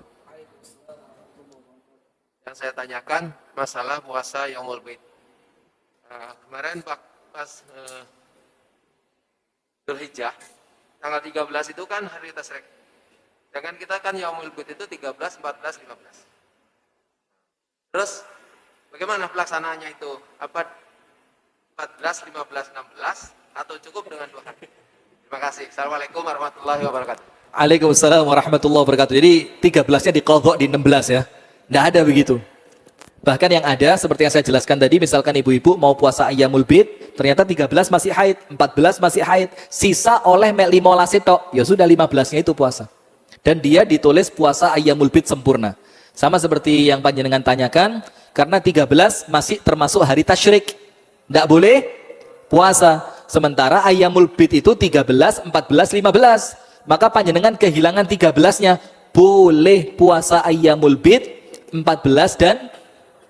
Yang saya tanyakan masalah puasa Yaumul Bid. Kemarin pas Dzulhijjah tanggal 13 itu kan hari Tasyrik. Sedangkan kita kan Yaumul Bid itu 13, 14, 15. Terus bagaimana pelaksanaannya itu? Apa 14, 15, 16 atau cukup dengan 2 hari? Terima kasih. Assalamualaikum warahmatullahi wabarakatuh. Waalaikumsalam warahmatullahi wabarakatuh. Jadi 13-nya diqadha di 16 ya. Tidak ada begitu. Bahkan yang ada seperti yang saya jelaskan tadi, misalkan ibu-ibu mau puasa Ayyamul Bid, ternyata 13 masih haid, 14 masih haid, sisa oleh 15 itu, ya sudah 15-nya itu puasa. Dan dia ditulis puasa Ayyamul Bid sempurna. Sama seperti yang panjenengan tanyakan, karena 13 masih termasuk hari tasyrik. Tidak boleh puasa. Sementara Ayyamul Bid itu 13, 14, 15. Maka panjenengan kehilangan 13-nya. Boleh puasa Ayyamul Bid 14 dan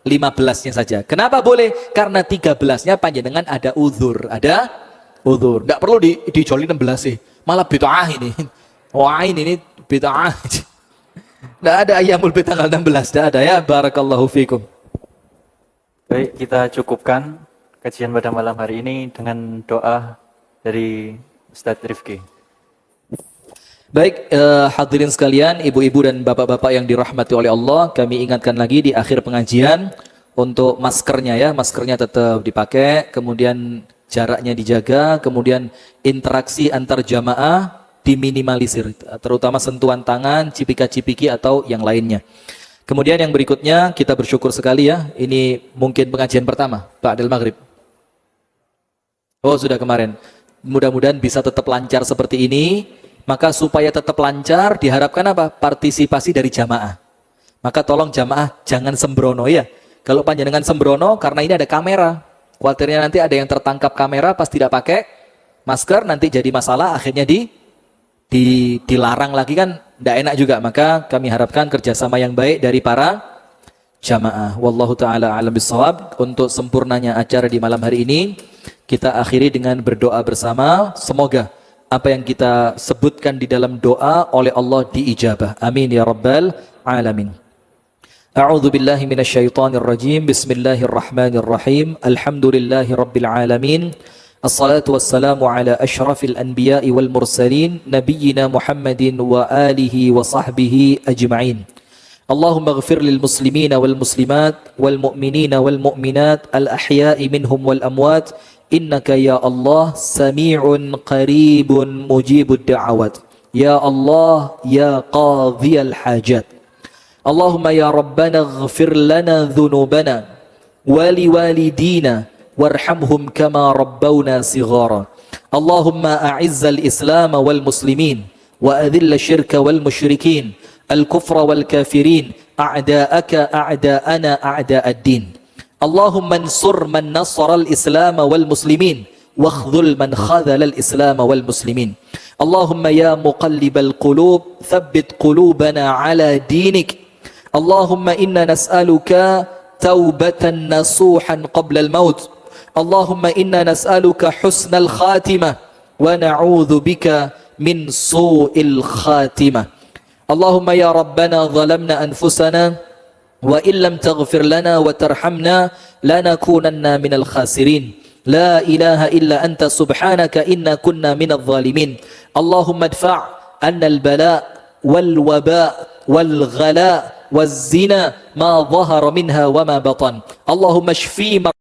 15-nya saja. Kenapa boleh? Karena 13-nya panjenengan ada uzur. Ada uzur. Tidak perlu dijoli 16 sih. Malah bid'ah ini. Wah ini bid'ah. Tidak ada Ayyamul Bid tanggal 16. Tidak ada ya. Barakallahu fikum. Baik, kita cukupkan kajian pada malam hari ini dengan doa dari Ustadz Rifki. Baik, hadirin sekalian, ibu-ibu dan bapak-bapak yang dirahmati oleh Allah, kami ingatkan lagi di akhir pengajian untuk maskernya ya, maskernya tetap dipakai, kemudian jaraknya dijaga, kemudian interaksi antar jamaah diminimalisir, terutama sentuhan tangan, cipika-cipiki atau yang lainnya. Kemudian yang berikutnya, kita bersyukur sekali ya, ini mungkin pengajian pertama, Ba'dal Maghrib. Oh, sudah kemarin. Mudah-mudahan bisa tetap lancar seperti ini. Maka supaya tetap lancar diharapkan apa? Partisipasi dari jamaah. Maka tolong jamaah jangan sembrono ya. Kalau panjenengan sembrono karena ini ada kamera. Khawatirnya nanti ada yang tertangkap kamera pas tidak pakai masker nanti jadi masalah akhirnya dilarang lagi kan tidak enak juga. Maka kami harapkan kerjasama yang baik dari para jamaah. Wallahu ta'ala alam bisawab. Untuk sempurnanya acara di malam hari ini kita akhiri dengan berdoa bersama. Semoga apa yang kita sebutkan di dalam doa oleh Allah diijabah. Amin ya rabbal alamin. A'udzu billahi minasyaitonir rajim. Bismillahirrahmanirrahim. Alhamdulillahi rabbil alamin. Assalatu wassalamu ala asyrafil anbiya'i wal mursalin nabiyyina Muhammadin wa alihi wa sahbihi ajma'in. Allahumma ighfir lil muslimina wal muslimat wal mu'minina wal mu'minat al ahya'i minhum wal amwat. Innaka ya Allah sami'un qaribun mujibud da'awat. Ya Allah ya qadhiyal hajat. Allahumma ya Rabbana ighfir lana dhunubana wa liwalidina warhamhum kama rabbawna sighara. Allahumma a'izzal islam wal muslimin wa adhill syirka wal musyrikin al kufra wal kafirin a'da'aka a'da'ana a'da'ad din. Allahumma ansur man nasara al-islam wal muslimin wakhdhul man khadhala al-islam wal muslimin. Allahumma ya muqallibal qulub thabbit qulubana ala dinik. Allahumma inna nas'aluka taubatan nasuhan qabla al-maut. Allahumma inna nas'aluka husnal khatimah wa na'udzu bika min su'il khatimah. Allahumma ya rabbana zalamna anfusana wa illam taghfir lana wa tarhamna lanakunanna minal khasirin. La ilaha illa anta subhanaka inna kunna minadh zalimin. Allahumma adfa' anna al-bala' wal waba' wal ghala' waz zina ma dhahara minha wa ma batan. Allahumma shfi